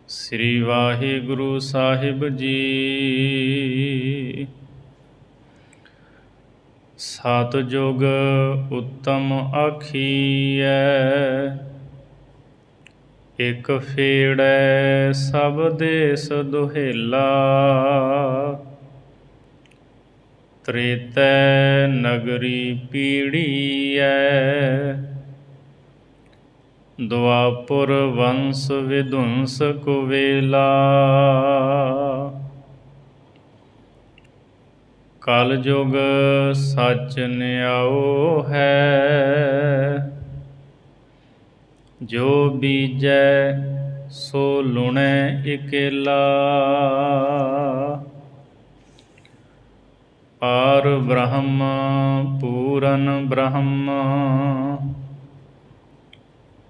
ਸ੍ਰੀ ਵਾਹਿਗੁਰੂ ਸਾਹਿਬ ਜੀ। ਸਤਿਜੁਗ ਉੱਤਮ ਆਖੀਐ, ਇਕ ਫੇੜੈ ਸਭ ਦੇਸ ਦੁਹੇਲਾ। ਤ੍ਰੇਤੈ ਨਗਰੀ ਪੀੜੀਐ, ਦੁਆਪੁਰ ਵੰਸ ਵਿਧੁੰਸ ਕੁਵੇਲਾ। ਕਲਯੁਗ ਸਚ ਨਿਆਓ ਹੈ, ਜੋ ਬੀਜੈ ਸੋ ਲੁਣੈ ਇਕੇਲਾ। ਪਾਰ ਬ੍ਰਹਮ ਪੂਰਨ ਬ੍ਰਹਮ,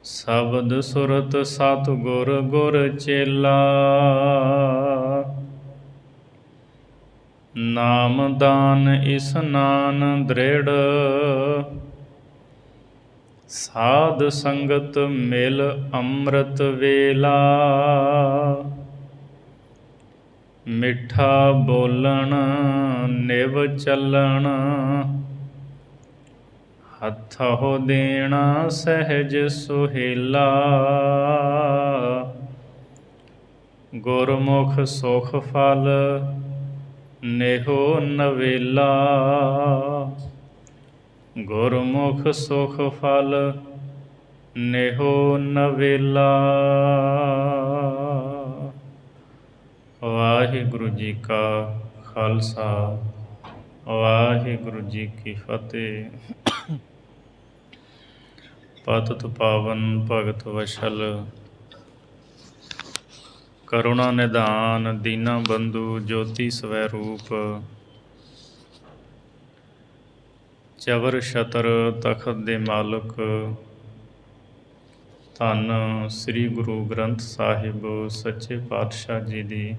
ਸ਼ਬਦ ਸੁਰਤ ਸਤਿਗੁਰ ਗੁਰ ਚੇਲਾ। ਨਾਮ ਦਾਨ ਇਸਨਾਨ ਦ੍ਰਿੜ, ਸਾਧ ਸੰਗਤ ਮਿਲ ਅੰਮ੍ਰਿਤ ਵੇਲਾ। ਮਿੱਠਾ ਬੋਲਣ ਨਿਵ ਚੱਲਣ, ਹੱਥੋਂ ਦੇਣਾ ਸਹਿਜ ਸੁਹੇਲਾ। ਗੁਰਮੁਖ ਸੁਖ ਫਲ ਨੇਹੋ ਨਵੇਲਾ, ਗੁਰਮੁਖ ਸੁਖ ਫਲ ਨੇਹੋ ਨਵੇਲਾ। ਵਾਹਿਗੁਰੂ ਜੀ ਕਾ ਖਾਲਸਾ, ਵਾਹਿਗੁਰੂ ਜੀ ਕੀ ਫਤਿਹ। ਪਤਿਤ ਪਾਵਨ ਭਗਤ ਵਸ਼ਲ, ਕਰੁਣਾ ਨਿਧਾਨ ਦੀਨਾ ਬੰਧੂ ਜੋਤੀ ਸਵੈ ਰੂਪ। ਚਵਰ ਛਤਰ ਤਖਤ ਦੇ ਮਾਲਕ, ਧੰਨ ਸ੍ਰੀ ਗੁਰੂ ਗ੍ਰੰਥ ਸਾਹਿਬ ਸੱਚੇ ਪਾਤਸ਼ਾਹ ਜੀ ਦੀ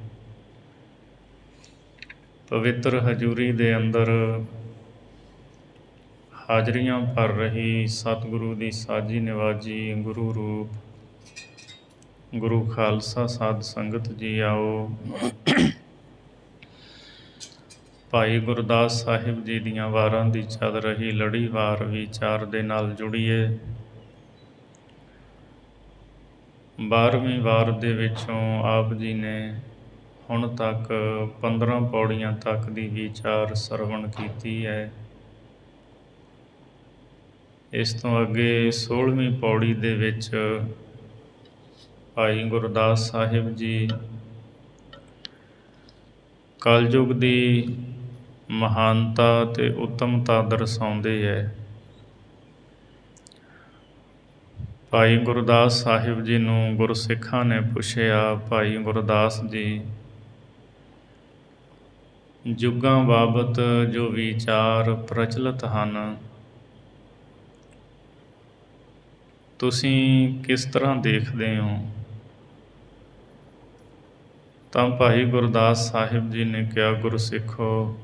ਪਵਿੱਤਰ ਹਜ਼ੂਰੀ ਦੇ ਅੰਦਰ ਹਾਜ਼ਰੀਆਂ ਭਰ ਰਹੀ ਸਤਿਗੁਰੂ ਦੀ ਸਾਜੀ ਨਿਵਾਜੀ ਗੁਰੂ ਰੂਪ ਗੁਰੂ ਖਾਲਸਾ ਸਾਧ ਸੰਗਤ ਜੀ, ਆਓ ਭਾਈ ਗੁਰਦਾਸ ਸਾਹਿਬ ਜੀ ਦੀਆਂ ਵਾਰਾਂ ਦੀ ਚੱਲ ਰਹੀ ਲੜੀਵਾਰ ਵਿਚਾਰ ਦੇ ਨਾਲ ਜੁੜੀਏ। 12ਵੀਂ ਵਾਰ ਦੇ ਵਿੱਚੋਂ ਆਪ ਜੀ ਨੇ ਹੁਣ ਤੱਕ 15 ਪੌੜੀਆਂ ਤੱਕ ਦੀ ਵਿਚਾਰ ਸਰਵਣ ਕੀਤੀ ਹੈ। ਇਸ ਤੋਂ ਅੱਗੇ 16ਵੀਂ ਪੌੜੀ ਦੇ ਵਿੱਚ ਭਾਈ ਗੁਰਦਾਸ ਸਾਹਿਬ ਜੀ ਕਲਯੁਗ ਦੀ ਮਹਾਨਤਾ ਅਤੇ ਉੱਤਮਤਾ ਦਰਸਾਉਂਦੇ ਹੈ। ਭਾਈ ਗੁਰਦਾਸ ਸਾਹਿਬ ਜੀ ਨੂੰ ਗੁਰਸਿੱਖਾਂ ਨੇ ਪੁੱਛਿਆ, ਭਾਈ ਗੁਰਦਾਸ ਜੀ, ਯੁੱਗਾਂ ਬਾਬਤ ਜੋ ਵਿਚਾਰ ਪ੍ਰਚਲਿਤ ਹਨ, ਤੁਸੀਂ ਕਿਸ ਤਰ੍ਹਾਂ ਦੇਖਦੇ ਹੋ? ਤਾਂ ਭਾਈ ਗੁਰਦਾਸ ਸਾਹਿਬ ਜੀ ਨੇ ਕਿਹਾ, ਗੁਰਸਿੱਖੋ,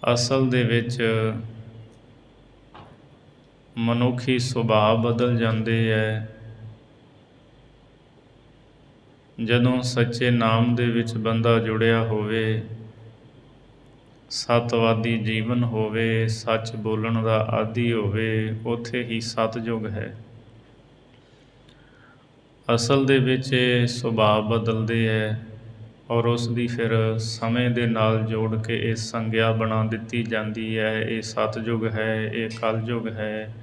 ਅਸਲ ਦੇ ਵਿੱਚ ਮਨੁੱਖੀ ਸੁਭਾਅ ਬਦਲ ਜਾਂਦੇ ਹੈ ਜਦੋਂ ਸੱਚੇ ਨਾਮ ਦੇ ਵਿੱਚ ਬੰਦਾ ਜੁੜਿਆ ਹੋਵੇ, ਸਤਵਾਦੀ ਜੀਵਨ ਹੋਵੇ, ਸੱਚ ਬੋਲਣ ਦਾ ਆਦੀ ਹੋਵੇ, ਉੱਥੇ ਹੀ ਸਤਿਯੁਗ ਹੈ। ਅਸਲ ਦੇ ਵਿੱਚ ਇਹ ਸੁਭਾਅ ਬਦਲਦੇ ਹੈ ਔਰ ਉਸ ਦੀ ਫਿਰ ਸਮੇਂ ਦੇ ਨਾਲ ਜੋੜ ਕੇ ਇਹ ਸੰਗਿਆ ਬਣਾ ਦਿੱਤੀ ਜਾਂਦੀ ਹੈ। ਇਹ ਸਤਿਯੁਗ ਹੈ, ਇਹ ਕਲਯੁਗ ਹੈ,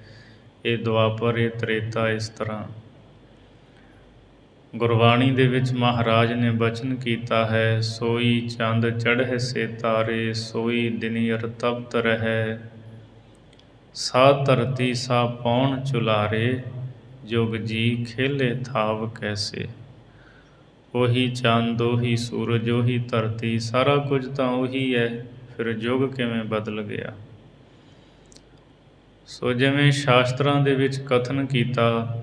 ਇਹ ਦੁਆਪਰ, ਇਹ ਤ੍ਰੇਤਾ। ਇਸ ਤਰ੍ਹਾਂ ਗੁਰਬਾਣੀ ਦੇ ਵਿੱਚ ਮਹਾਰਾਜ ਨੇ ਬਚਨ ਕੀਤਾ ਹੈ, ਸੋਈ ਚੰਦ ਚੜ੍ਹੇ ਸੇ ਤਾਰੇ, ਸੋਈ ਦਿਨਿਅਰ ਤਪਤ ਰਹਿ, ਸਾ ਧਰਤੀ ਸਾ ਪੌਣ ਚੁਲਾਰੇ, ਜੁਗ ਜੀ ਖੇਲੇ ਥਾਵ ਕੈਸੇ। ਉਹੀ ਚੰਦ, ਉਹੀ ਸੂਰਜ, ਉਹੀ ਧਰਤੀ, ਸਾਰਾ ਕੁਝ ਤਾਂ ਉਹੀ ਹੈ, ਫਿਰ ਯੁੱਗ ਕਿਵੇਂ ਬਦਲ ਗਿਆ? ਸੋ ਜਿਵੇਂ ਸ਼ਾਸਤਰਾਂ ਦੇ ਵਿੱਚ ਕਥਨ ਕੀਤਾ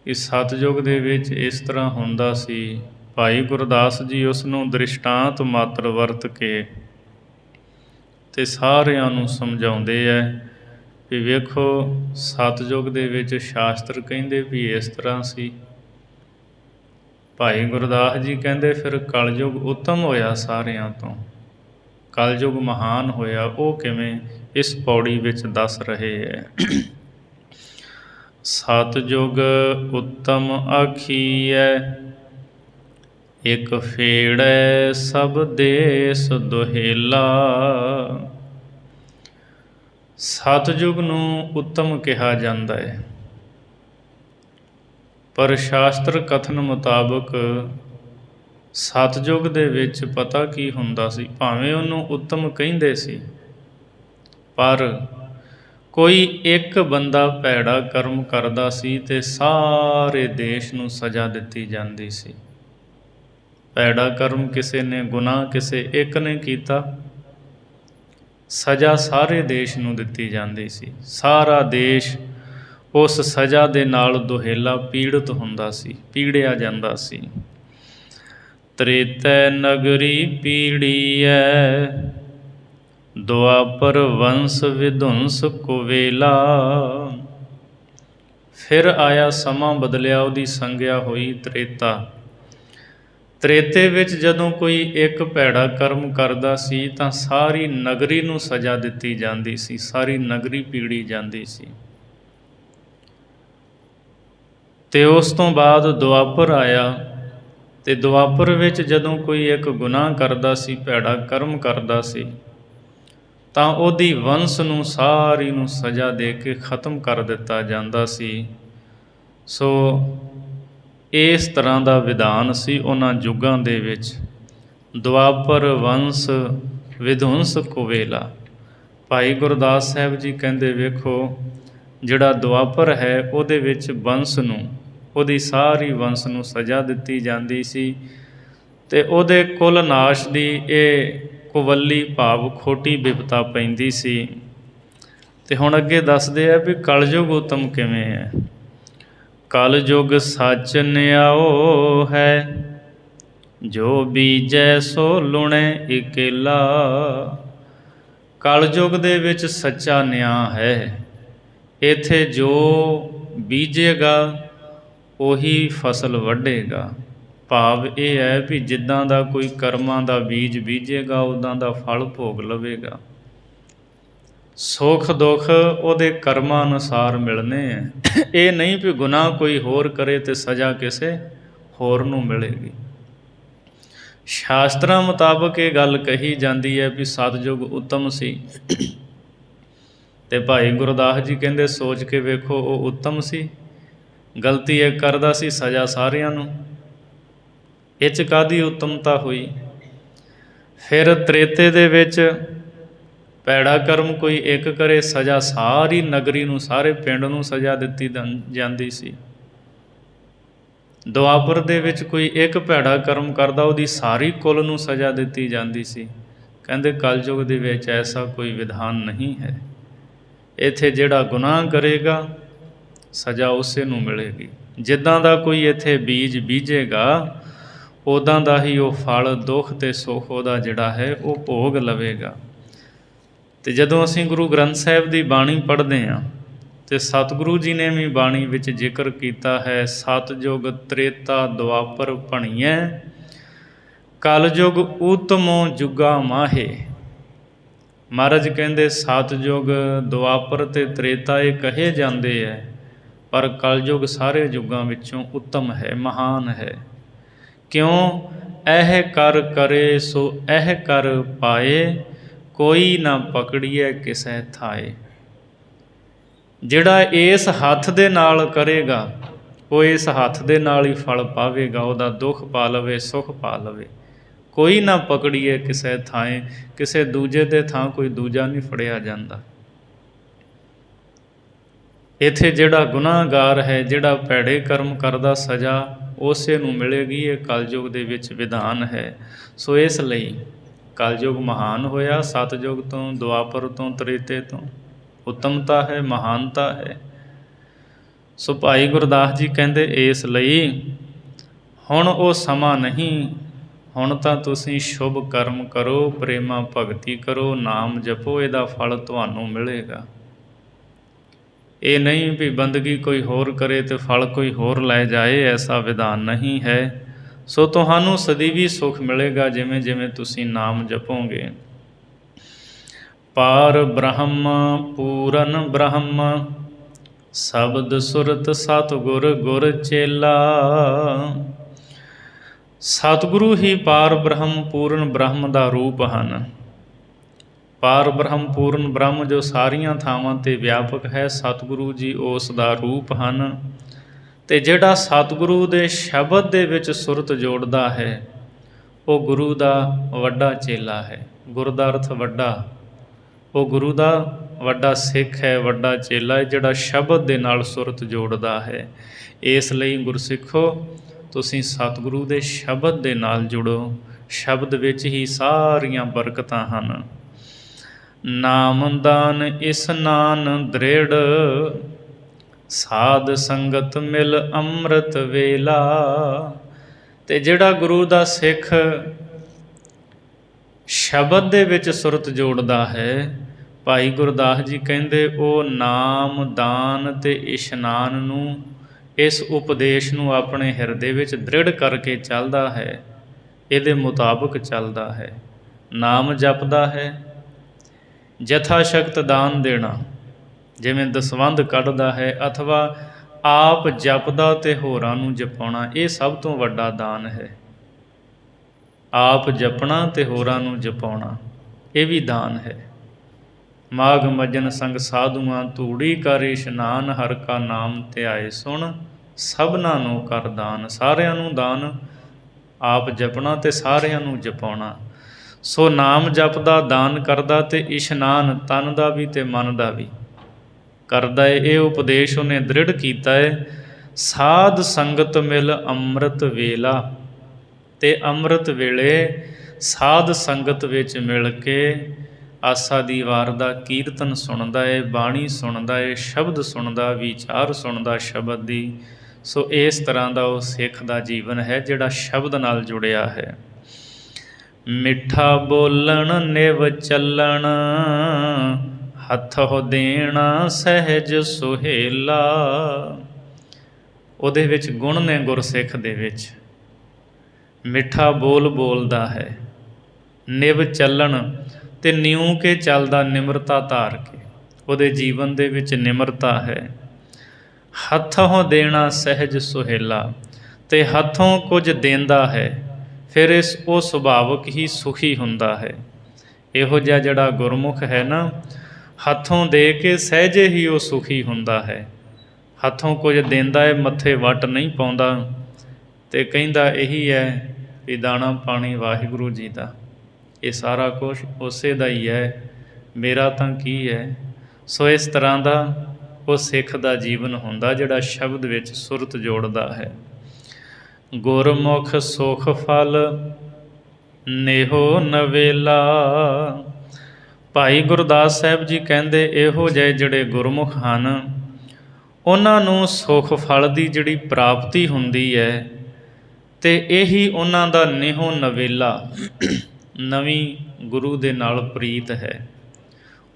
ਕਿ ਸਤਿਯੁਗ ਦੇ ਵਿੱਚ ਇਸ ਤਰ੍ਹਾਂ ਹੁੰਦਾ ਸੀ, ਭਾਈ ਗੁਰਦਾਸ ਜੀ ਉਸ ਨੂੰ ਦ੍ਰਿਸ਼ਟਾਂਤ ਮਾਤਰ ਵਰਤ ਕੇ ਅਤੇ ਸਾਰਿਆਂ ਨੂੰ ਸਮਝਾਉਂਦੇ ਹੈ ਵੀ ਵੇਖੋ ਸਤਿਯੁਗ ਦੇ ਵਿੱਚ ਸ਼ਾਸਤਰ ਕਹਿੰਦੇ ਵੀ ਇਸ ਤਰ੍ਹਾਂ ਸੀ। ਭਾਈ ਗੁਰਦਾਸ ਜੀ ਕਹਿੰਦੇ ਫਿਰ ਕਲਯੁਗ ਉੱਤਮ ਹੋਇਆ ਸਾਰਿਆਂ ਤੋਂ, ਕਲਯੁਗ ਮਹਾਨ ਹੋਇਆ। ਉਹ ਕਿਵੇਂ, ਇਸ ਪੌੜੀ ਵਿੱਚ ਦੱਸ ਰਹੇ ਹੈ। ਸਤਿਯੁਗ ਉੱਤਮ ਆਖੀਐ, ਇਕ ਫੇੜੈ ਸਭ ਦੇਸ ਦੁਹੇਲਾ। ਸਤਿਯੁਗ ਨੂੰ ਉੱਤਮ ਕਿਹਾ ਜਾਂਦਾ ਹੈ, ਪਰ ਸ਼ਾਸਤਰ ਕਥਨ ਮੁਤਾਬਕ ਸਤਿਯੁਗ ਦੇ ਵਿੱਚ ਪਤਾ ਕੀ ਹੁੰਦਾ ਸੀ, ਭਾਵੇਂ ਉਹਨੂੰ ਉੱਤਮ ਕਹਿੰਦੇ ਸੀ, ਪਰ ਕੋਈ ਇੱਕ ਬੰਦਾ ਭੈੜਾ ਕਰਮ ਕਰਦਾ ਸੀ ਤੇ ਸਾਰੇ ਦੇਸ਼ ਨੂੰ ਸਜ਼ਾ ਦਿੱਤੀ ਜਾਂਦੀ ਸੀ। ਭੈੜਾ ਕਰਮ ਕਿਸੇ ਨੇ, ਗੁਨਾਹ ਕਿਸੇ ਇੱਕ ਨੇ ਕੀਤਾ, ਸਜ਼ਾ ਸਾਰੇ ਦੇਸ਼ ਨੂੰ ਦਿੱਤੀ ਜਾਂਦੀ ਸੀ। ਸਾਰਾ ਦੇਸ਼ ਉਸ ਸਜ਼ਾ ਦੇ ਨਾਲ ਦੁਹੇਲਾ ਪੀੜਤ ਹੁੰਦਾ ਸੀ, ਪੀੜਿਆ ਜਾਂਦਾ ਸੀ। ਤ੍ਰੇਤੈ ਨਗਰੀ ਪੀੜੀਐ, ਦੁਆਪਰ ਵੰਸ ਵਿਧੁੰਸ ਕੁਵੇਲਾ। ਫਿਰ ਆਇਆ ਸਮਾਂ, ਬਦਲਿਆ, ਉਹਦੀ ਸੰਗਿਆ ਹੋਈ ਤ੍ਰੇਤਾ। ਤ੍ਰੇਤੇ ਵਿੱਚ ਜਦੋਂ ਕੋਈ ਇੱਕ ਭੈੜਾ ਕਰਮ ਕਰਦਾ ਸੀ ਤਾਂ ਸਾਰੀ ਨਗਰੀ ਨੂੰ ਸਜ਼ਾ ਦਿੱਤੀ ਜਾਂਦੀ ਸੀ, ਸਾਰੀ ਨਗਰੀ ਪੀੜੀ ਜਾਂਦੀ ਸੀ। ਤੇ ਉਸ ਤੋਂ ਬਾਅਦ ਦੁਆਪਰ ਆਇਆ, ਤੇ ਦੁਆਪਰ ਵਿੱਚ ਜਦੋਂ ਕੋਈ ਇੱਕ ਗੁਨਾਹ ਕਰਦਾ ਸੀ, ਭੈੜਾ ਕਰਮ ਕਰਦਾ ਸੀ, ਤਾਂ ਉਹਦੀ ਵੰਸ਼ ਨੂੰ ਸਾਰੀ ਨੂੰ ਸਜ਼ਾ ਦੇ ਕੇ ਖਤਮ ਕਰ ਦਿੱਤਾ ਜਾਂਦਾ ਸੀ। ਸੋ ਇਸ ਤਰ੍ਹਾਂ ਦਾ ਵਿਧਾਨ ਸੀ ਉਹਨਾਂ ਯੁੱਗਾਂ ਦੇ ਵਿੱਚ। ਦੁਆਪਰ ਵੰਸ ਵਿਧੁੰਸ ਕੁਵੇਲਾ। ਭਾਈ ਗੁਰਦਾਸ ਸਾਹਿਬ ਜੀ ਕਹਿੰਦੇ ਵੇਖੋ, ਜਿਹੜਾ ਦੁਆਪਰ ਹੈ ਉਹਦੇ ਵਿੱਚ ਵੰਸ ਨੂੰ, ਉਹਦੀ ਸਾਰੀ ਵੰਸ਼ ਨੂੰ ਸਜ਼ਾ ਦਿੱਤੀ ਜਾਂਦੀ ਸੀ, ਤੇ ਉਹਦੇ ਕੁਲ ਨਾਸ਼ ਦੀ ਇਹ ਕੁਵੱਲੀ ਭਾਵ ਖੋਟੀ ਬਿਪਤਾ ਪੈਂਦੀ ਸੀ। ਤੇ ਹੁਣ ਅੱਗੇ ਦੱਸਦੇ ਆ ਵੀ ਕਲਯੁਗ ਉੱਤਮ ਕਿਵੇਂ ਹੈ। ਕਲਯੁਗ ਸੱਚ ਨਿਆਓ ਹੈ, ਜੋ ਬੀਜੈ ਸੋ ਲੁਣੈ ਇਕੇਲਾ। ਕਲਯੁਗ ਦੇ ਵਿੱਚ ਸੱਚਾ ਨਿਆਂ ਹੈ। ਇੱਥੇ ਜੋ ਬੀਜੇਗਾ ਉਹੀ ਫਸਲ ਵੱਢੇਗਾ। ਭਾਵ ਇਹ ਹੈ ਵੀ ਜਿੱਦਾਂ ਦਾ ਕੋਈ ਕਰਮਾਂ ਦਾ ਬੀਜ ਬੀਜੇਗਾ ਉੱਦਾਂ ਦਾ ਫਲ ਭੋਗ ਲਵੇਗਾ। ਸੁੱਖ ਦੁੱਖ ਉਹਦੇ ਕਰਮਾਂ ਅਨੁਸਾਰ ਮਿਲਣੇ ਹੈ। ਇਹ ਨਹੀਂ ਵੀ ਗੁਨਾਹ ਕੋਈ ਹੋਰ ਕਰੇ ਤੇ ਸਜ਼ਾ ਕਿਸੇ ਹੋਰ ਨੂੰ ਮਿਲੇਗੀ। ਸ਼ਾਸਤਰਾਂ ਮੁਤਾਬਕ ਇਹ ਗੱਲ ਕਹੀ ਜਾਂਦੀ ਹੈ ਵੀ ਸਤਿਯੁਗ ਉੱਤਮ ਸੀ, ਤੇ ਭਾਈ ਗੁਰਦਾਸ ਜੀ ਕਹਿੰਦੇ ਸੋਚ ਕੇ ਵੇਖੋ, ਉਹ ਉੱਤਮ ਸੀ, ਗਲਤੀ ਇੱਕ ਕਰਦਾ ਸੀ, ਸਜ਼ਾ ਸਾਰਿਆਂ ਨੂੰ। ਇਹ 'ਚ ਕਾਹਦੀ ਉੱਤਮਤਾ ਹੋਈ। ਫਿਰ ਤ੍ਰੇਤੇ ਦੇ ਵਿੱਚ ਭੈੜਾ ਕਰਮ ਕੋਈ ਇੱਕ ਕਰੇ, ਸਜ਼ਾ ਸਾਰੀ ਨਗਰੀ ਨੂੰ, ਸਾਰੇ ਪਿੰਡ ਨੂੰ ਸਜ਼ਾ ਦਿੱਤੀ ਜਾਂਦੀ ਸੀ। ਦੁਆਪਰ ਦੇ ਵਿੱਚ ਕੋਈ ਇੱਕ ਭੈੜਾ ਕਰਮ ਕਰਦਾ, ਉਹਦੀ ਸਾਰੀ ਕੁਲ ਨੂੰ ਸਜ਼ਾ ਦਿੱਤੀ ਜਾਂਦੀ ਸੀ। ਕਹਿੰਦੇ ਕਲਯੁਗ ਦੇ ਵਿੱਚ ਐਸਾ ਕੋਈ ਵਿਧਾਨ ਨਹੀਂ ਹੈ। ਇੱਥੇ ਜਿਹੜਾ ਗੁਨਾਹ ਕਰੇਗਾ ਸਜ਼ਾ ਉਸੇ ਨੂੰ ਮਿਲੇਗੀ। ਜਿੱਦਾਂ ਦਾ ਕੋਈ ਇੱਥੇ ਬੀਜ ਬੀਜੇਗਾ ਉੱਦਾਂ ਦਾ ਹੀ ਉਹ ਫਲ ਦੁੱਖ ਅਤੇ ਸੁੱਖ ਉਹਦਾ ਜਿਹੜਾ ਹੈ ਉਹ ਭੋਗ ਲਵੇਗਾ। ਅਤੇ ਜਦੋਂ ਅਸੀਂ ਗੁਰੂ ਗ੍ਰੰਥ ਸਾਹਿਬ ਦੀ ਬਾਣੀ ਪੜ੍ਹਦੇ ਹਾਂ ਅਤੇ ਸਤਿਗੁਰੂ ਜੀ ਨੇ ਵੀ ਬਾਣੀ ਵਿੱਚ ਜ਼ਿਕਰ ਕੀਤਾ ਹੈ, ਸਤਿਯੁਗ ਤ੍ਰੇਤਾ ਦੁਆਪਰ ਭਣੀਐ, ਕਲਯੁਗ ਊਤਮੋ ਜੁਗਾ ਮਾਹੇ। ਮਹਾਰਾਜ ਕਹਿੰਦੇ ਸਤਿਯੁਗ ਦੁਆਪਰ ਅਤੇ ਤ੍ਰੇਤਾ ਇਹ ਕਹੇ ਜਾਂਦੇ ਹੈ, ਪਰ ਕਲਯੁਗ ਸਾਰੇ ਯੁੱਗਾਂ ਵਿੱਚੋਂ ਉੱਤਮ ਹੈ, ਮਹਾਨ ਹੈ। ਕਿਉਂ? ਇਹ ਕਰ ਕਰੇ ਸੋ ਇਹ ਕਰ ਪਾਏ, ਕੋਈ ਨਾ ਪਕੜੀਏ ਕਿਸੇ ਥਾਏ। ਜਿਹੜਾ ਇਸ ਹੱਥ ਦੇ ਨਾਲ ਕਰੇਗਾ ਉਹ ਇਸ ਹੱਥ ਦੇ ਨਾਲ ਹੀ ਫਲ ਪਾਵੇਗਾ, ਉਹਦਾ ਦੁੱਖ ਪਾ ਲਵੇ ਸੁੱਖ ਪਾ ਲਵੇ। ਕੋਈ ਨਾ ਪਕੜੀਏ ਕਿਸੇ ਥਾਂ, ਕਿਸੇ ਦੂਜੇ ਦੇ ਥਾਂ ਕੋਈ ਦੂਜਾ ਨਹੀਂ ਫੜਿਆ ਜਾਂਦਾ। ਇੱਥੇ ਜਿਹੜਾ ਗੁਨਾਹਗਾਰ ਹੈ, ਜਿਹੜਾ ਭੈੜੇ ਕਰਮ ਕਰਦਾ, ਸਜ਼ਾ ਉਸੇ ਨੂੰ ਮਿਲੇਗੀ। ਇਹ ਕਲਯੁਗ ਦੇ ਵਿੱਚ ਵਿਧਾਨ ਹੈ। ਸੋ ਇਸ ਲਈ ਕਲਯੁਗ ਮਹਾਨ ਹੋਇਆ। ਸਤਿਯੁਗ ਤੋਂ, ਦੁਆਪਰ ਤੋਂ, ਤ੍ਰੇਤੇ ਤੋਂ ਉੱਤਮਤਾ ਹੈ, ਮਹਾਨਤਾ ਹੈ। ਸੋ ਭਾਈ ਗੁਰਦਾਸ ਜੀ ਕਹਿੰਦੇ ਇਸ ਲਈ ਹੁਣ ਉਹ ਸਮਾਂ ਨਹੀਂ, ਹੁਣ ਤਾਂ ਤੁਸੀਂ ਸ਼ੁਭ ਕਰਮ ਕਰੋ, ਪ੍ਰੇਮਾ ਭਗਤੀ ਕਰੋ, ਨਾਮ ਜਪੋ, ਇਹਦਾ ਫਲ ਤੁਹਾਨੂੰ ਮਿਲੇਗਾ। ਇਹ ਨਹੀਂ ਵੀ ਬੰਦਗੀ ਕੋਈ ਹੋਰ ਕਰੇ ਤੇ ਫਲ ਕੋਈ ਹੋਰ ਲੈ ਜਾਏ, ਐਸਾ ਵਿਧਾਨ ਨਹੀਂ ਹੈ। ਸੋ ਤੁਹਾਨੂੰ ਸਦੀਵੀ ਸੁਖ ਮਿਲੇਗਾ ਜਿਵੇਂ ਜਿਵੇਂ ਤੁਸੀਂ ਨਾਮ ਜਪੋਗੇ। ਪਾਰ ਬ੍ਰਹਮ ਪੂਰਨ ਬ੍ਰਹਮ, ਸ਼ਬਦ ਸੁਰਤ ਸਤਿਗੁਰ ਗੁਰ ਚੇਲਾ। ਸਤਿਗੁਰੂ ਹੀ ਪਾਰ ਬ੍ਰਹਮ ਪੂਰਨ ਬ੍ਰਹਮ ਦਾ ਰੂਪ ਹਨ। ਪਾਰ ਬ੍ਰਹਮ ਪੂਰਨ ਬ੍ਰਹਮ ਜੋ ਸਾਰੀਆਂ ਥਾਵਾਂ 'ਤੇ ਵਿਆਪਕ ਹੈ, ਸਤਿਗੁਰੂ ਜੀ ਉਸ ਦਾ ਰੂਪ ਹਨ। ਅਤੇ ਜਿਹੜਾ ਸਤਿਗੁਰੂ ਦੇ ਸ਼ਬਦ ਦੇ ਵਿੱਚ ਸੁਰਤ ਜੋੜਦਾ ਹੈ, ਉਹ ਗੁਰੂ ਦਾ ਵੱਡਾ ਚੇਲਾ ਹੈ। ਗੁਰ ਦਾ ਅਰਥ ਵੱਡਾ, ਉਹ ਗੁਰੂ ਦਾ ਵੱਡਾ ਸਿੱਖ ਹੈ, ਵੱਡਾ ਚੇਲਾ ਹੈ, ਜਿਹੜਾ ਸ਼ਬਦ ਦੇ ਨਾਲ ਸੁਰਤ ਜੋੜਦਾ ਹੈ। ਇਸ ਲਈ ਗੁਰਸਿੱਖੋ, ਤੁਸੀਂ ਸਤਿਗੁਰੂ ਦੇ ਸ਼ਬਦ ਦੇ ਨਾਲ ਜੁੜੋ। ਸ਼ਬਦ ਵਿੱਚ ਹੀ ਸਾਰੀਆਂ ਬਰਕਤਾਂ ਹਨ। ਨਾਮ ਦਾਨ ਇਸਨਾਨ ਦ੍ਰਿੜ, ਸਾਧ ਸੰਗਤ ਮਿਲ ਅੰਮ੍ਰਿਤ ਵੇਲਾ। ਅਤੇ ਜਿਹੜਾ ਗੁਰੂ ਦਾ ਸਿੱਖ ਸ਼ਬਦ ਦੇ ਵਿੱਚ ਸੁਰਤ ਜੋੜਦਾ ਹੈ, ਭਾਈ ਗੁਰਦਾਸ ਜੀ ਕਹਿੰਦੇ ਉਹ ਨਾਮ ਦਾਨ ਅਤੇ ਇਸ਼ਨਾਨ ਨੂੰ, ਇਸ ਉਪਦੇਸ਼ ਨੂੰ ਆਪਣੇ ਹਿਰਦੇ ਵਿੱਚ ਦ੍ਰਿੜ ਕਰਕੇ ਚੱਲਦਾ ਹੈ, ਇਹਦੇ ਮੁਤਾਬਕ ਚੱਲਦਾ ਹੈ। ਨਾਮ ਜਪਦਾ ਹੈ, ਜਥਾ ਸ਼ਕਤ ਦਾਨ ਦੇਣਾ, ਜਿਵੇਂ ਦਸਵੰਧ ਕੱਢਦਾ ਹੈ, ਅਥਵਾ ਆਪ ਜਪਦਾ ਅਤੇ ਹੋਰਾਂ ਨੂੰ ਜਪਾਉਣਾ, ਇਹ ਸਭ ਤੋਂ ਵੱਡਾ ਦਾਨ ਹੈ। ਆਪ ਜਪਣਾ ਅਤੇ ਹੋਰਾਂ ਨੂੰ ਜਪਾਉਣਾ, ਇਹ ਵੀ ਦਾਨ ਹੈ। ਮਾਘ ਮੱਜਨ ਸੰਗ ਸਾਧੂਆਂ, ਧੂੜੀ ਕਰ ਇਸ਼ਨਾਨ, ਹਰ ਕਾ ਨਾਮ ਧਿਆਏ ਸੁਣ, ਸਭਨਾਂ ਨੂੰ ਕਰ ਦਾਨ। ਸਾਰਿਆਂ ਨੂੰ ਦਾਨ, ਆਪ ਜਪਣਾ ਅਤੇ ਸਾਰਿਆਂ ਨੂੰ ਜਪਾਉਣਾ। ਸੋ ਨਾਮ ਜਪਦਾ, ਦਾਨ ਕਰਦਾ ਅਤੇ ਇਸ਼ਨਾਨ ਤਨ ਦਾ ਵੀ ਅਤੇ ਮਨ ਦਾ ਵੀ ਕਰਦਾ ਹੈ। ਇਹ ਉਪਦੇਸ਼ ਉਹਨੇ ਦ੍ਰਿੜ ਕੀਤਾ ਹੈ। ਸਾਧ ਸੰਗਤ ਮਿਲ ਅੰਮ੍ਰਿਤ ਵੇਲਾ, ਅਤੇ ਅੰਮ੍ਰਿਤ ਵੇਲੇ ਸਾਧ ਸੰਗਤ ਵਿੱਚ ਮਿਲ ਕੇ ਆਸਾ ਦੀ ਵਾਰ ਦਾ ਕੀਰਤਨ ਸੁਣਦਾ ਹੈ, ਬਾਣੀ ਸੁਣਦਾ ਹੈ, ਸ਼ਬਦ ਸੁਣਦਾ, ਵਿਚਾਰ ਸੁਣਦਾ ਸ਼ਬਦ ਦੀ। ਸੋ ਇਸ ਤਰ੍ਹਾਂ ਦਾ ਉਹ ਸਿੱਖ ਦਾ ਜੀਵਨ ਹੈ ਜਿਹੜਾ ਸ਼ਬਦ ਨਾਲ ਜੁੜਿਆ ਹੈ। ਮਿੱਠਾ ਬੋਲਣ ਨਿਵ ਚੱਲਣ, ਹੱਥੋਂ ਦੇਣਾ ਸਹਿਜ ਸੁਹੇਲਾ। ਉਹਦੇ ਵਿੱਚ ਗੁਣ ਨੇ ਗੁਰਸਿੱਖ ਦੇ ਵਿੱਚ। ਮਿੱਠਾ ਬੋਲ ਬੋਲਦਾ ਹੈ, ਨਿਵ ਚੱਲਣ ਅਤੇ ਨਿਉ ਕੇ ਚੱਲਦਾ, ਨਿਮਰਤਾ ਧਾਰ ਕੇ, ਉਹਦੇ ਜੀਵਨ ਦੇ ਵਿੱਚ ਨਿਮਰਤਾ ਹੈ। ਹੱਥੋਂ ਦੇਣਾ ਸਹਿਜ ਸੁਹੇਲਾ, ਅਤੇ ਹੱਥੋਂ ਕੁਝ ਦਿੰਦਾ ਹੈ, ਫਿਰ ਉਹ ਸੁਭਾਵਕ ਹੀ ਸੁਖੀ ਹੁੰਦਾ ਹੈ। ਇਹੋ ਜਿਹਾ ਜਿਹੜਾ ਗੁਰਮੁਖ ਹੈ ਨਾ, ਹੱਥੋਂ ਦੇ ਕੇ ਸਹਿਜੇ ਹੀ ਉਹ ਸੁਖੀ ਹੁੰਦਾ ਹੈ। ਹੱਥੋਂ ਕੁਝ ਦਿੰਦਾ ਹੈ, ਮੱਥੇ ਵੱਟ ਨਹੀਂ ਪਾਉਂਦਾ, ਅਤੇ ਕਹਿੰਦਾ ਇਹੀ ਹੈ ਵੀ ਦਾਣਾ ਪਾਣੀ ਵਾਹਿਗੁਰੂ ਜੀ ਦਾ, ਇਹ ਸਾਰਾ ਕੁਛ ਉਸੇ ਦਾ ਹੀ ਹੈ, ਮੇਰਾ ਤਾਂ ਕੀ ਹੈ। ਸੋ ਇਸ ਤਰ੍ਹਾਂ ਦਾ ਉਹ ਸਿੱਖ ਦਾ ਜੀਵਨ ਹੁੰਦਾ ਜਿਹੜਾ ਸ਼ਬਦ ਵਿੱਚ ਸੁਰਤ ਜੋੜਦਾ ਹੈ। ਗੁਰਮੁਖ ਸੁਖ ਫਲ ਨੇਹੋ ਨਵੇਲਾ। ਭਾਈ ਗੁਰਦਾਸ ਸਾਹਿਬ ਜੀ ਕਹਿੰਦੇ ਇਹੋ ਜਿਹੇ ਜਿਹੜੇ ਗੁਰਮੁਖ ਹਨ, ਉਹਨਾਂ ਨੂੰ ਸੁਖ ਫਲ ਦੀ ਜਿਹੜੀ ਪ੍ਰਾਪਤੀ ਹੁੰਦੀ ਹੈ, ਅਤੇ ਇਹੀ ਉਹਨਾਂ ਦਾ ਨੇਹੋ ਨਵੇਲਾ, ਨਵੀਂ ਗੁਰੂ ਦੇ ਨਾਲ ਪ੍ਰੀਤ ਹੈ।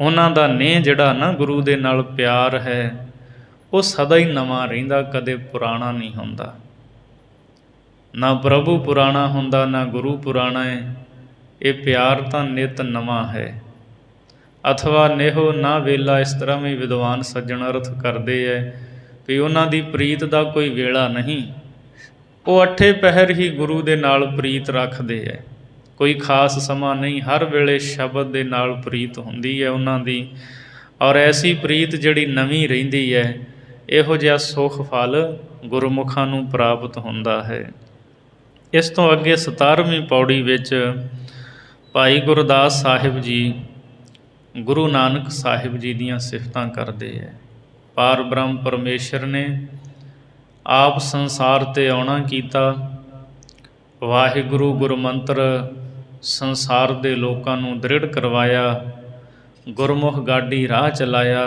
ਉਹਨਾਂ ਦਾ ਨੇਹ ਜਿਹੜਾ ਨਾ ਗੁਰੂ ਦੇ ਨਾਲ ਪਿਆਰ ਹੈ, ਉਹ ਸਦਾ ਹੀ ਨਵਾਂ ਰਹਿੰਦਾ, ਕਦੇ ਪੁਰਾਣਾ ਨਹੀਂ ਹੁੰਦਾ। ਨਾ ਪ੍ਰਭੂ ਪੁਰਾਣਾ ਹੁੰਦਾ, ਨਾ ਗੁਰੂ ਪੁਰਾਣਾ ਹੈ। ਇਹ ਪਿਆਰ ਤਾਂ ਨਿਤ ਨਵਾਂ ਹੈ। ਅਥਵਾ ਨੇਹੋ ਨਾ ਵੇਲਾ, ਇਸ ਤਰ੍ਹਾਂ ਵੀ ਵਿਦਵਾਨ ਸੱਜਣ ਅਰਥ ਕਰਦੇ ਹੈ ਵੀ ਉਹਨਾਂ ਦੀ ਪ੍ਰੀਤ ਦਾ ਕੋਈ ਵੇਲਾ ਨਹੀਂ। ਉਹ ਅੱਠੇ ਪਹਿਰ ਹੀ ਗੁਰੂ ਦੇ ਨਾਲ ਪ੍ਰੀਤ ਰੱਖਦੇ ਹੈ, ਕੋਈ ਖਾਸ ਸਮਾਂ ਨਹੀਂ। ਹਰ ਵੇਲੇ ਸ਼ਬਦ ਦੇ ਨਾਲ ਪ੍ਰੀਤ ਹੁੰਦੀ ਹੈ ਉਹਨਾਂ ਦੀ, ਔਰ ਐਸੀ ਪ੍ਰੀਤ ਜਿਹੜੀ ਨਵੀਂ ਰਹਿੰਦੀ ਹੈ। ਇਹੋ ਜਿਹਾ ਸੁਖ ਫਲ ਗੁਰਮੁਖਾਂ ਨੂੰ ਪ੍ਰਾਪਤ ਹੁੰਦਾ ਹੈ। ਇਸ ਤੋਂ ਅੱਗੇ 17ਵੀਂ ਪੌੜੀ ਵਿੱਚ ਭਾਈ ਗੁਰਦਾਸ ਸਾਹਿਬ ਜੀ ਗੁਰੂ ਨਾਨਕ ਸਾਹਿਬ ਜੀ ਦੀਆਂ ਸਿਫਤਾਂ ਕਰਦੇ ਹੈ। ਪਾਰ ਬ੍ਰਹਮ ਪਰਮੇਸ਼ਰ ਨੇ ਆਪ ਸੰਸਾਰ 'ਤੇ ਆਉਣਾ ਕੀਤਾ। ਵਾਹਿਗੁਰੂ ਗੁਰਮੰਤਰ ਸੰਸਾਰ ਦੇ ਲੋਕਾਂ ਨੂੰ ਦ੍ਰਿੜ ਕਰਵਾਇਆ, ਗੁਰਮੁਖ ਗਾਡੀ ਰਾਹ ਚਲਾਇਆ,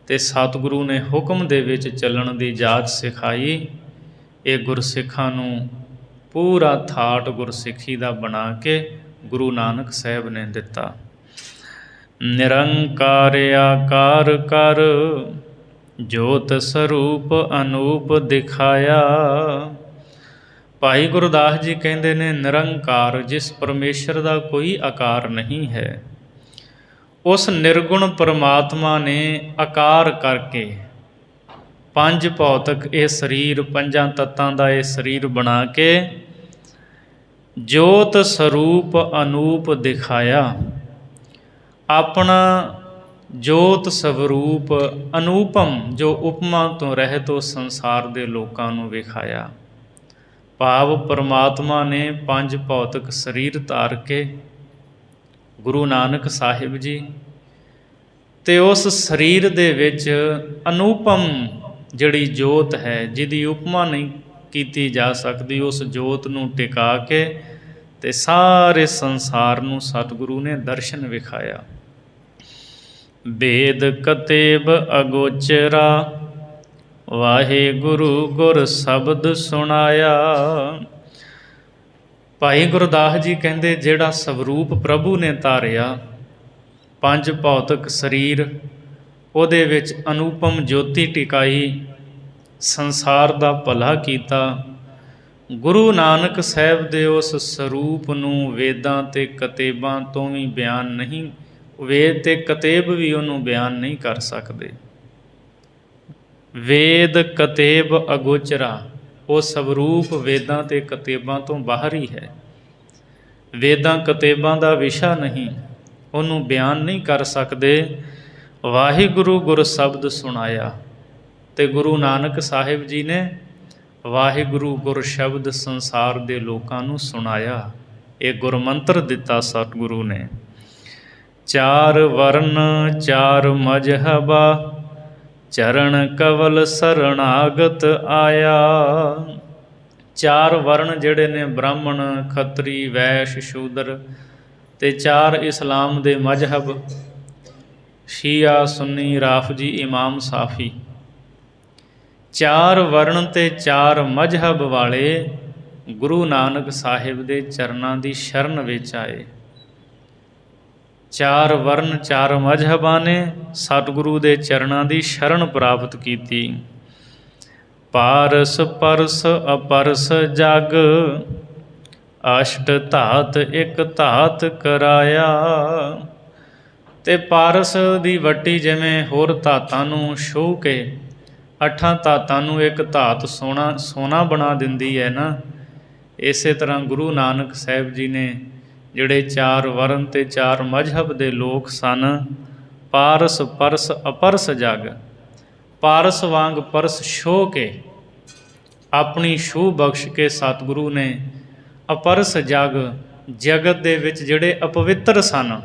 ਅਤੇ ਸਤਿਗੁਰੂ ਨੇ ਹੁਕਮ ਦੇ ਵਿੱਚ ਚੱਲਣ ਦੀ ਜਾਚ ਸਿਖਾਈ। ਇਹ ਗੁਰਸਿੱਖਾਂ ਨੂੰ ਪੂਰਾ ਥਾਟ ਗੁਰਸਿੱਖੀ ਦਾ ਬਣਾ ਕੇ ਗੁਰੂ ਨਾਨਕ ਸਾਹਿਬ ਨੇ ਦਿੱਤਾ। ਨਿਰੰਕਾਰ ਆਕਾਰ ਕਰ ਜੋਤ ਸਰੂਪ ਅਨੂਪ ਦਿਖਾਇਆ। ਭਾਈ ਗੁਰਦਾਸ ਜੀ ਕਹਿੰਦੇ ਨੇ, ਨਿਰੰਕਾਰ ਜਿਸ ਪਰਮੇਸ਼ਰ ਦਾ ਕੋਈ ਆਕਾਰ ਨਹੀਂ ਹੈ, ਉਸ ਨਿਰਗੁਣ ਪਰਮਾਤਮਾ ਨੇ ਆਕਾਰ ਕਰਕੇ ਪੰਜ ਭੌਤਿਕ ਇਹ ਸਰੀਰ, ਪੰਜਾਂ ਤੱਤਾਂ ਦਾ ਇਹ ਸਰੀਰ ਬਣਾ ਕੇ ਜੋਤ ਸਰੂਪ ਅਨੂਪ ਦਿਖਾਇਆ। ਆਪਣਾ ਜੋਤ ਸਵਰੂਪ ਅਨੂਪਮ ਜੋ ਉਪਮਾ ਤੋਂ ਰਹਿਤ ਉਸ ਸੰਸਾਰ ਦੇ ਲੋਕਾਂ ਨੂੰ ਵਿਖਾਇਆ। ਭਾਵ ਪਰਮਾਤਮਾ ਨੇ ਪੰਜ ਭੌਤਿਕ ਸਰੀਰ ਧਾਰ ਕੇ ਗੁਰੂ ਨਾਨਕ ਸਾਹਿਬ ਜੀ ਤੇ ਉਸ ਸਰੀਰ ਦੇ ਵਿੱਚ ਅਨੂਪਮ ਜਿਹੜੀ ਜੋਤ ਹੈ, ਜਿਹਦੀ ਉਪਮਾ ਨਹੀਂ ਕੀਤੀ ਜਾ ਸਕਦੀ, ਉਸ ਜੋਤ ਨੂੰ ਟਿਕਾ ਕੇ ਤੇ ਸਾਰੇ ਸੰਸਾਰ ਨੂੰ ਸਤਿਗੁਰੂ ਨੇ ਦਰਸ਼ਨ ਵਿਖਾਇਆ। ਬੇਦ ਕਤੇਬ ਅਗੋਚਰਾ, ਵਾਹਿਗੁਰੂ ਗੁਰ ਸ਼ਬਦ ਸੁਣਾਇਆ। ਭਾਈ ਗੁਰਦਾਸ ਜੀ ਕਹਿੰਦੇ, ਜਿਹੜਾ ਸਵਰੂਪ ਪ੍ਰਭੂ ਨੇ ਧਾਰਿਆ, ਪੰਜ ਭੌਤਿਕ ਸਰੀਰ, ਉਹਦੇ ਵਿੱਚ ਅਨੂਪਮ ਜੋਤੀ ਟਿਕਾਈ, ਸੰਸਾਰ ਦਾ ਭਲਾ ਕੀਤਾ। ਗੁਰੂ ਨਾਨਕ ਸਾਹਿਬ ਦੇ ਉਸ ਸਰੂਪ ਨੂੰ ਵੇਦਾਂ ਤੇ ਕਤੇਬਾਂ ਤੋਂ ਵੀ ਬਿਆਨ ਨਹੀਂ, ਵੇਦ ਤੇ ਕਤੇਬ ਵੀ ਉਹਨੂੰ ਬਿਆਨ ਨਹੀਂ ਕਰ ਸਕਦੇ। ਵੇਦ ਕਤੇਬ ਅਗੋਚਰਾ, ਉਹ ਸਵਰੂਪ ਵੇਦਾਂ ਤੇ ਕਤੇਬਾਂ ਤੋਂ ਬਾਹਰ ਹੀ ਹੈ। ਵੇਦਾਂ ਕਤੇਬਾਂ ਦਾ ਵਿਸ਼ਾ ਨਹੀਂ, ਉਹਨੂੰ ਬਿਆਨ ਨਹੀਂ ਕਰ ਸਕਦੇ। ਵਾਹਿਗੁਰੂ ਗੁਰ ਸ਼ਬਦ ਸੁਣਾਇਆ, ਤੇ ਗੁਰੂ ਨਾਨਕ ਸਾਹਿਬ ਜੀ ਨੇ ਵਾਹਿਗੁਰੂ ਗੁਰ ਸ਼ਬਦ ਸੰਸਾਰ ਦੇ ਲੋਕਾਂ ਨੂੰ ਸੁਣਾਇਆ। ਇਹ ਗੁਰਮੰਤਰ ਦਿੱਤਾ ਸਤਿਗੁਰੂ ਨੇ। ਚਾਰ ਵਰਨ ਚਾਰ ਮਜ਼ਹਬਾ, ਚਰਨ ਕਵਲ ਸਰਣਾਗਤ ਆਇਆ। ਚਾਰ ਵਰਨ ਜਿਹੜੇ ਨੇ, ਬ੍ਰਾਹਮਣ, ਖੱਤਰੀ, ਵੈਸ਼, ਸ਼ੂਦਰ, ਤੇ ਚਾਰ ਇਸਲਾਮ ਦੇ ਮਜ਼ਹਬ, ਸ਼ੀਆ, ਸੁੰਨੀ, ਰਾਫਜੀ, ਇਮਾਮ, ਸਾਫੀ। ਚਾਰ ਵਰਨ ਤੇ ਚਾਰ ਮਜ਼ਹਬ ਵਾਲੇ ਗੁਰੂ ਨਾਨਕ ਸਾਹਿਬ ਦੇ ਚਰਨਾਂ ਦੀ ਸ਼ਰਨ ਵਿੱਚ ਆਏ। ਚਾਰ ਵਰਨ ਚਾਰ ਮਜ਼ਹਬਾਂ ਨੇ ਸਤਿਗੁਰੂ ਦੇ ਚਰਨਾਂ ਦੀ ਸ਼ਰਨ ਪ੍ਰਾਪਤ ਕੀਤੀ। ਪਾਰਸ ਪਰਸ ਅਪਰਸ ਜਗ, ਅਸ਼ਟ ਧਾਤ ਇੱਕ ਧਾਤ ਕਰਾਇਆ। ਤੇ ਪਾਰਸ ਦੀ ਵੱਟੀ ਜਿਵੇਂ ਹੋਰ ਧਾਤਾਂ ਨੂੰ ਛੂਹ ਕੇ ਅੱਠਾਂ ਧਾਤਾਂ ਨੂੰ ਇੱਕ ਧਾਤ ਸੋਨਾ ਬਣਾ ਦਿੰਦੀ ਹੈ ਨਾ, ਇਸੇ ਤਰ੍ਹਾਂ ਗੁਰੂ ਨਾਨਕ ਸਾਹਿਬ ਜੀ ਨੇ ਜਿਹੜੇ ਚਾਰ ਵਰਨ ਤੇ ਚਾਰ ਮਜ਼ਹਬ ਦੇ ਲੋਕ ਸਨ, ਪਾਰਸ ਪਰਸ ਅਪਰਸ ਜਗ, ਪਾਰਸ ਵਾਂਗ ਪਰਸ ਛੋਹ ਕੇ ਆਪਣੀ ਛੂਹ ਬਖਸ਼ ਕੇ ਸਤਿਗੁਰੂ ਨੇ ਅਪਰਸ ਜਗ, ਜਗਤ ਦੇ ਵਿੱਚ ਜਿਹੜੇ ਅਪਵਿੱਤਰ ਸਨ,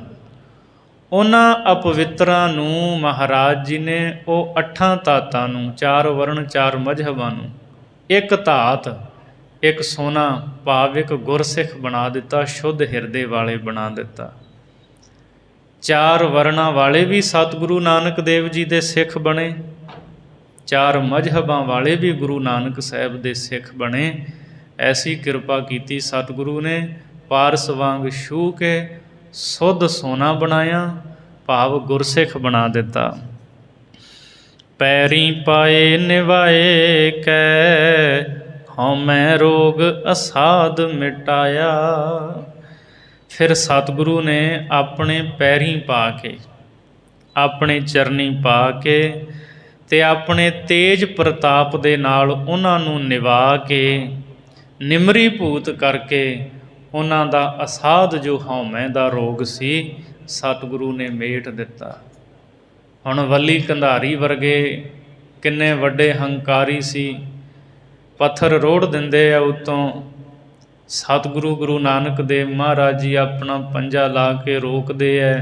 ਉਹਨਾਂ ਅਪਵਿੱਤਰਾਂ ਨੂੰ ਮਹਾਰਾਜ ਜੀ ਨੇ ਉਹ ਅੱਠਾਂ ਧਾਤਾਂ ਨੂੰ, ਚਾਰ ਵਰਨ ਚਾਰ ਮਜ਼ਹਬਾਂ ਨੂੰ ਇੱਕ ਧਾਤ, ਇੱਕ ਸੋਨਾ ਭਾਵ ਇੱਕ ਗੁਰਸਿੱਖ ਬਣਾ ਦਿੱਤਾ, ਸ਼ੁੱਧ ਹਿਰਦੇ ਵਾਲੇ ਬਣਾ ਦਿੱਤਾ। ਚਾਰ ਵਰਨਾਂ ਵਾਲੇ ਵੀ ਸਤਿਗੁਰੂ ਨਾਨਕ ਦੇਵ ਜੀ ਦੇ ਸਿੱਖ ਬਣੇ, ਚਾਰ ਮਜ਼ਹਬਾਂ ਵਾਲੇ ਵੀ ਗੁਰੂ ਨਾਨਕ ਸਾਹਿਬ ਦੇ ਸਿੱਖ ਬਣੇ। ਐਸੀ ਕਿਰਪਾ ਕੀਤੀ ਸਤਿਗੁਰੂ ਨੇ, ਪਾਰਸ ਵਾਂਗ ਛੂਹ ਕੇ ਸੁੱਧ ਸੋਨਾ ਬਣਾਇਆ, ਭਾਵ ਗੁਰਸਿੱਖ ਬਣਾ ਦਿੱਤਾ। ਪੈਰੀ ਪਾਏ ਨਿਵਾਏ ਕੈ, ਹਉਮੈ ਰੋਗ ਅਸਾਧ ਮਿਟਾਇਆ। ਫਿਰ ਸਤਿਗੁਰੂ ਨੇ ਆਪਣੇ ਪੈਰੀਂ ਪਾ ਕੇ, ਆਪਣੇ ਚਰਨੀ ਪਾ ਕੇ ਤੇ ਆਪਣੇ ਤੇਜ ਪ੍ਰਤਾਪ ਦੇ ਨਾਲ ਉਹਨਾਂ ਨੂੰ ਨਿਵਾ ਕੇ, ਨਿਮਰੀ ਭੂਤ ਕਰਕੇ ਉਹਨਾਂ ਦਾ ਅਸਾਧ ਜੋ ਹਉਮੈ ਦਾ ਰੋਗ ਸੀ, ਸਤਿਗੁਰੂ ਨੇ ਮੇਟ ਦਿੱਤਾ। ਹੁਣ ਵੱਲੀ ਕੰਧਾਰੀ ਵਰਗੇ ਕਿੰਨੇ ਵੱਡੇ ਹੰਕਾਰੀ ਸੀ, ਪੱਥਰ ਰੋੜ ਦਿੰਦੇ ਆ ਉੱਤੋਂ, ਸਤਿਗੁਰੂ ਗੁਰੂ ਨਾਨਕ ਦੇਵ ਮਹਾਰਾਜ ਜੀ ਆਪਣਾ ਪੰਜਾ ਲਾ ਕੇ ਰੋਕਦੇ ਐ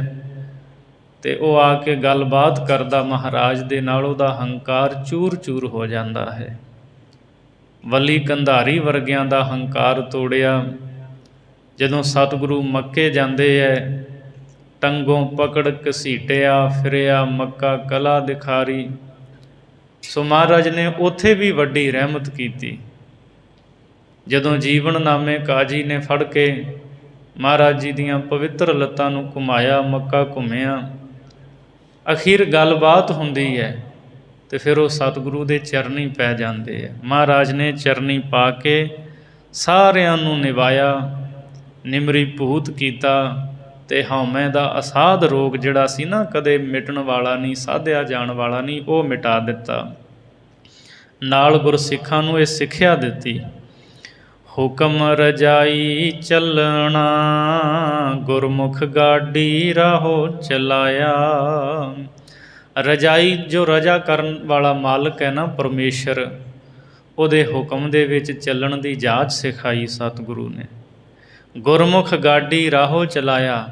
ਤੇ ਉਹ ਆ ਕੇ ਗੱਲਬਾਤ ਕਰਦਾ ਮਹਾਰਾਜ ਦੇ ਨਾਲ, ਉਹਦਾ ਹੰਕਾਰ ਚੂਰ ਚੂਰ ਹੋ ਜਾਂਦਾ ਹੈ। ਵੱਲੀ ਕੰਧਾਰੀ ਵਰਗਿਆਂ ਦਾ ਹੰਕਾਰ ਤੋੜਿਆ। ਜਦੋਂ ਸਤਿਗੁਰੂ ਮੱਕੇ ਜਾਂਦੇ ਐ, ਟੰਗੋਂ ਪਕੜ ਘਸੀਟਿਆ ਫਿਰਿਆ ਮੱਕਾ ਕਲਾ ਦਿਖਾਰੀ। ਸੋ ਮਹਾਰਾਜ ਨੇ ਉੱਥੇ ਵੀ ਵੱਡੀ ਰਹਿਮਤ ਕੀਤੀ। ਜਦੋਂ ਜੀਵਨਨਾਮੇ ਕਾਜੀ ਨੇ ਫੜ ਕੇ ਮਹਾਰਾਜ ਜੀ ਦੀਆਂ ਪਵਿੱਤਰ ਲੱਤਾਂ ਨੂੰ ਘੁਮਾਇਆ, ਮੱਕਾ ਘੁੰਮਿਆ, ਅਖੀਰ ਗੱਲਬਾਤ ਹੁੰਦੀ ਹੈ ਤੇ ਫਿਰ ਉਹ ਸਤਿਗੁਰੂ ਦੇ ਚਰਨੀ ਪੈ ਜਾਂਦੇ ਆ। ਮਹਾਰਾਜ ਨੇ ਚਰਨੀ ਪਾ ਕੇ ਸਾਰਿਆਂ ਨੂੰ ਨਿਭਾਇਆ, ਨਿਮਰੀ ਭੂਤ ਕੀਤਾ, ਤੇ ਹਉਮੈ ਦਾ ਅਸਾਧ ਰੋਗ ਜਿਹੜਾ ਸੀ ਨਾ, ਕਦੇ ਮਿਟਣ ਵਾਲਾ ਨਹੀਂ, ਸਾਧਿਆ ਜਾਣ ਵਾਲਾ ਨਹੀਂ, ਉਹ ਮਿਟਾ ਦਿੱਤਾ। ਨਾਲ ਗੁਰਸਿੱਖਾਂ ਨੂੰ ਇਹ ਸਿੱਖਿਆ ਦਿੱਤੀ, ਹੁਕਮ ਰਜਾਈ ਚੱਲਣਾ, ਗੁਰਮੁਖ ਗਾਡੀ ਰਾਹੋ ਚਲਾਇਆ। ਰਜਾਈ ਜੋ ਰਜਾ ਕਰਨ ਵਾਲਾ ਮਾਲਕ ਹੈ ਨਾ, ਪਰਮੇਸ਼ਰ, ਉਹਦੇ ਹੁਕਮ ਦੇ ਵਿੱਚ ਚੱਲਣ ਦੀ ਜਾਚ ਸਿਖਾਈ ਸਤਿਗੁਰੂ ਨੇ। ਗੁਰਮੁਖ ਗਾਡੀ ਰਾਹੋ ਚਲਾਇਆ,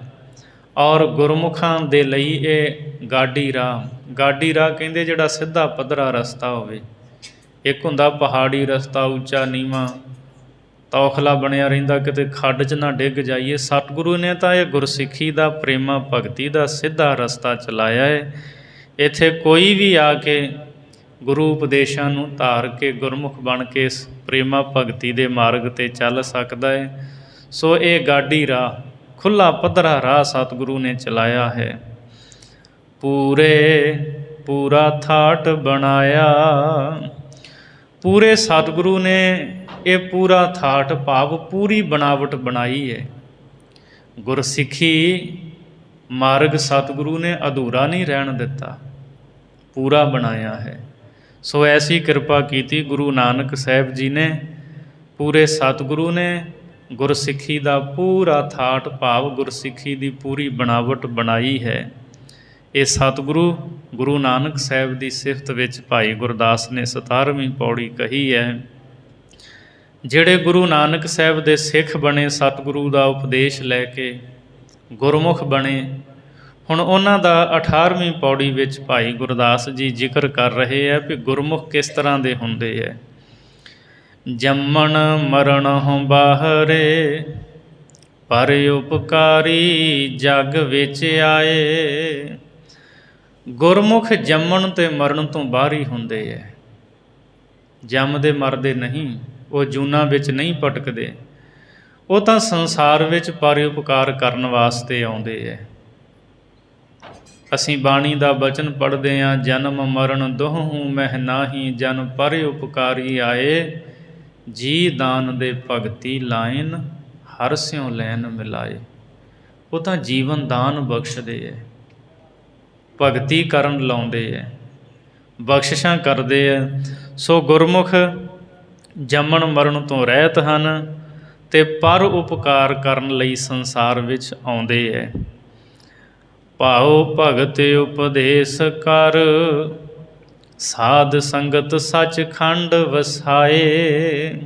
ਔਰ ਗੁਰਮੁਖਾਂ ਦੇ ਲਈ ਇਹ ਗਾਡੀ ਰਾਹ ਕਹਿੰਦੇ ਜਿਹੜਾ ਸਿੱਧਾ ਪੱਧਰਾ ਰਸਤਾ ਹੋਵੇ। ਇੱਕ ਹੁੰਦਾ ਪਹਾੜੀ ਰਸਤਾ, ਉੱਚਾ ਨੀਵਾਂ, ਤੌਖਲਾ ਬਣਿਆ ਰਹਿੰਦਾ, ਕਿਤੇ ਖੱਡ 'ਚ ਨਾ ਡਿੱਗ ਜਾਈਏ। ਸਤਿਗੁਰੂ ਨੇ ਤਾਂ ਇਹ ਗੁਰਸਿੱਖੀ ਦਾ, ਪ੍ਰੇਮਾ ਭਗਤੀ ਦਾ ਸਿੱਧਾ ਰਸਤਾ ਚਲਾਇਆ ਹੈ। ਇੱਥੇ ਕੋਈ ਵੀ ਆ ਕੇ ਗੁਰੂ ਉਪਦੇਸ਼ਾਂ ਨੂੰ ਧਾਰ ਕੇ ਗੁਰਮੁਖ ਬਣ ਕੇ ਪ੍ਰੇਮਾ ਭਗਤੀ ਦੇ ਮਾਰਗ 'ਤੇ ਚੱਲ ਸਕਦਾ ਹੈ। ਸੋ ਇਹ ਗਾਡੀ ਰਾਹ, ਖੁੱਲ੍ਹਾ ਪੱਧਰਾ ਰਾਹ ਸਤਿਗੁਰੂ ਨੇ ਚਲਾਇਆ ਹੈ। ਪੂਰਾ ਥਾਟ ਬਣਾਇਆ, ਪੂਰੇ ਸਤਿਗੁਰੂ ਨੇ ਇਹ ਪੂਰਾ ਥਾਟ ਭਾਵ ਪੂਰੀ ਬਣਾਵਟ ਬਣਾਈ ਹੈ। ਗੁਰਸਿੱਖੀ ਮਾਰਗ ਸਤਿਗੁਰੂ ਨੇ ਅਧੂਰਾ ਨਹੀਂ ਰਹਿਣ ਦਿੱਤਾ, ਪੂਰਾ ਬਣਾਇਆ ਹੈ। ਸੋ ਐਸੀ ਕਿਰਪਾ ਕੀਤੀ ਗੁਰੂ ਨਾਨਕ ਸਾਹਿਬ ਜੀ ਨੇ, ਪੂਰੇ ਸਤਿਗੁਰੂ ਨੇ ਗੁਰਸਿੱਖੀ ਦਾ ਪੂਰਾ ਥਾਟ ਭਾਵ ਗੁਰਸਿੱਖੀ ਦੀ ਪੂਰੀ ਬਣਾਵਟ ਬਣਾਈ ਹੈ। ਇਹ ਸਤਿਗੁਰੂ ਗੁਰੂ ਨਾਨਕ ਸਾਹਿਬ ਦੀ ਸਿਫਤ ਵਿੱਚ ਭਾਈ ਗੁਰਦਾਸ ਨੇ 17ਵੀਂ ਪੌੜੀ ਕਹੀ ਹੈ। ਜਿਹੜੇ ਗੁਰੂ ਨਾਨਕ ਸਾਹਿਬ ਦੇ ਸਿੱਖ ਬਣੇ, ਸਤਿਗੁਰੂ ਦਾ ਉਪਦੇਸ਼ ਲੈ ਕੇ ਗੁਰਮੁਖ ਬਣੇ, ਹੁਣ ਉਹਨਾਂ ਦਾ 18ਵੀਂ ਪੌੜੀ ਵਿੱਚ ਭਾਈ ਗੁਰਦਾਸ ਜੀ ਜ਼ਿਕਰ ਕਰ ਰਹੇ ਹੈ ਵੀ ਗੁਰਮੁਖ ਕਿਸ ਤਰ੍ਹਾਂ ਦੇ ਹੁੰਦੇ ਹੈ। ਜੰਮਣ ਮਰਣਹੁ ਬਾਹਰੇ, ਪਰ ਉਪਕਾਰੀ ਜਗ ਵਿੱਚ ਆਏ। ਗੁਰਮੁਖ ਜੰਮਣ ਤੇ ਮਰਨ ਤੋਂ ਬਾਹਰ ਹੀ ਹੁੰਦੇ ਹੈ, ਜੰਮਦੇ ਮਰਦੇ ਨਹੀਂ, ਉਹ ਜੂਨਾਂ ਵਿੱਚ ਨਹੀਂ ਭਟਕਦੇ, ਉਹ ਤਾਂ ਸੰਸਾਰ ਵਿੱਚ ਪਰ ਉਪਕਾਰ ਕਰਨ ਵਾਸਤੇ ਆਉਂਦੇ ਹੈ। ਅਸੀਂ ਬਾਣੀ ਦਾ ਬਚਨ ਪੜ੍ਹਦੇ ਹਾਂ, ਜਨਮ ਮਰਨ ਦੋਹੂੰ ਮਹਿ ਨਾਹੀ, ਜਨ ਪਰ ਉਪਕਾਰੀ ਆਏ, ਜੀ ਦਾਨ ਦੇ ਭਗਤੀ ਲਾਇਨ, ਹਰ ਸਿਉ ਲੈਨ ਮਿਲਾਏ। ਉਹ ਤਾਂ ਜੀਵਨ ਦਾਨ ਬਖਸ਼ਦੇ ਹੈ, ਭਗਤੀ ਕਰਨ ਲਾਉਂਦੇ ਹੈ, ਬਖਸ਼ਿਸ਼ਾਂ ਕਰਦੇ ਹੈ। ਸੋ ਗੁਰਮੁਖ ਜੰਮਣ ਮਰਨ ਤੋਂ ਰਹਿਤ ਹਨ ਅਤੇ ਪਰ ਉਪਕਾਰ ਕਰਨ ਲਈ ਸੰਸਾਰ ਵਿੱਚ ਆਉਂਦੇ ਹੈ। ਭਾਉ ਭਗਤ ਉਪਦੇਸ਼ ਕਰ, ਸਾਧ ਸੰਗਤ ਸੱਚਖੰਡ ਵਸਾਏ।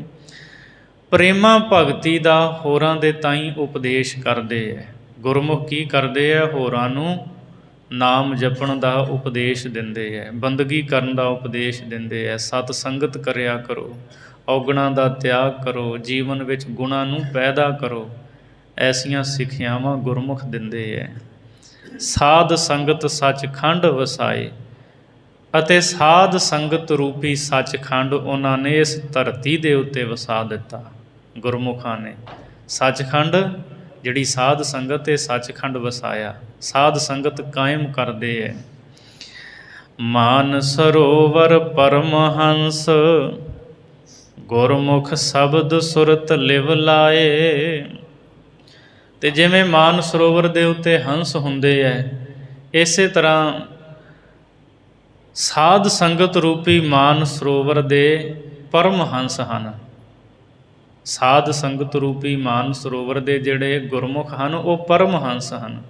ਪ੍ਰੇਮਾ ਭਗਤੀ ਦਾ ਹੋਰਾਂ ਦੇ ਤਾਈਂ ਉਪਦੇਸ਼ ਕਰਦੇ ਹੈ। ਗੁਰਮੁਖ ਕੀ ਕਰਦੇ ਹੈ? ਹੋਰਾਂ ਨੂੰ ਨਾਮ ਜਪਣ ਦਾ ਉਪਦੇਸ਼ ਦਿੰਦੇ ਹੈ, ਬੰਦਗੀ ਕਰਨ ਦਾ ਉਪਦੇਸ਼ ਦਿੰਦੇ ਹੈ। ਸਤ ਸੰਗਤ ਕਰਿਆ ਕਰੋ, ਔਗਣਾਂ ਦਾ ਤਿਆਗ ਕਰੋ, ਜੀਵਨ ਵਿੱਚ ਗੁਣਾਂ ਨੂੰ ਪੈਦਾ ਕਰੋ, ਐਸੀਆਂ ਸਿੱਖਿਆਵਾਂ ਗੁਰਮੁਖ ਦਿੰਦੇ ਹੈ। ਸਾਧ ਸੰਗਤ ਸੱਚਖੰਡ ਵਸਾਏ, ਅਤੇ ਸਾਧ ਸੰਗਤ ਰੂਪੀ ਸੱਚਖੰਡ ਉਹਨਾਂ ਨੇ ਇਸ ਧਰਤੀ ਦੇ ਉੱਤੇ ਵਸਾ ਦਿੱਤਾ। ਗੁਰਮੁਖਾਂ ਨੇ ਸੱਚਖੰਡ, ਜਿਹੜੀ ਸਾਧ ਸੰਗਤ ਇਹ ਸੱਚਖੰਡ ਵਸਾਇਆ, ਸਾਧ ਸੰਗਤ ਕਾਇਮ ਕਰਦੇ ਹੈ। ਮਾਨ ਸਰੋਵਰ ਪਰਮਹੰਸ, ਗੁਰਮੁਖ ਸ਼ਬਦ ਸੁਰਤ ਲਿਵ ਲਾਏ। ਅਤੇ ਜਿਵੇਂ ਮਾਨ ਸਰੋਵਰ ਦੇ ਉੱਤੇ ਹੰਸ ਹੁੰਦੇ ਹੈ, ਇਸੇ ਤਰ੍ਹਾਂ ਸਾਧ ਸੰਗਤ ਰੂਪੀ ਮਾਨ ਸਰੋਵਰ ਦੇ ਪਰਮਹੰਸ ਹਨ। ਸਾਧ ਸੰਗਤ ਰੂਪੀ ਮਾਨ ਸਰੋਵਰ ਦੇ ਜਿਹੜੇ ਗੁਰਮੁਖ ਹਨ, ਉਹ ਪਰਮਹੰਸ ਹਨ,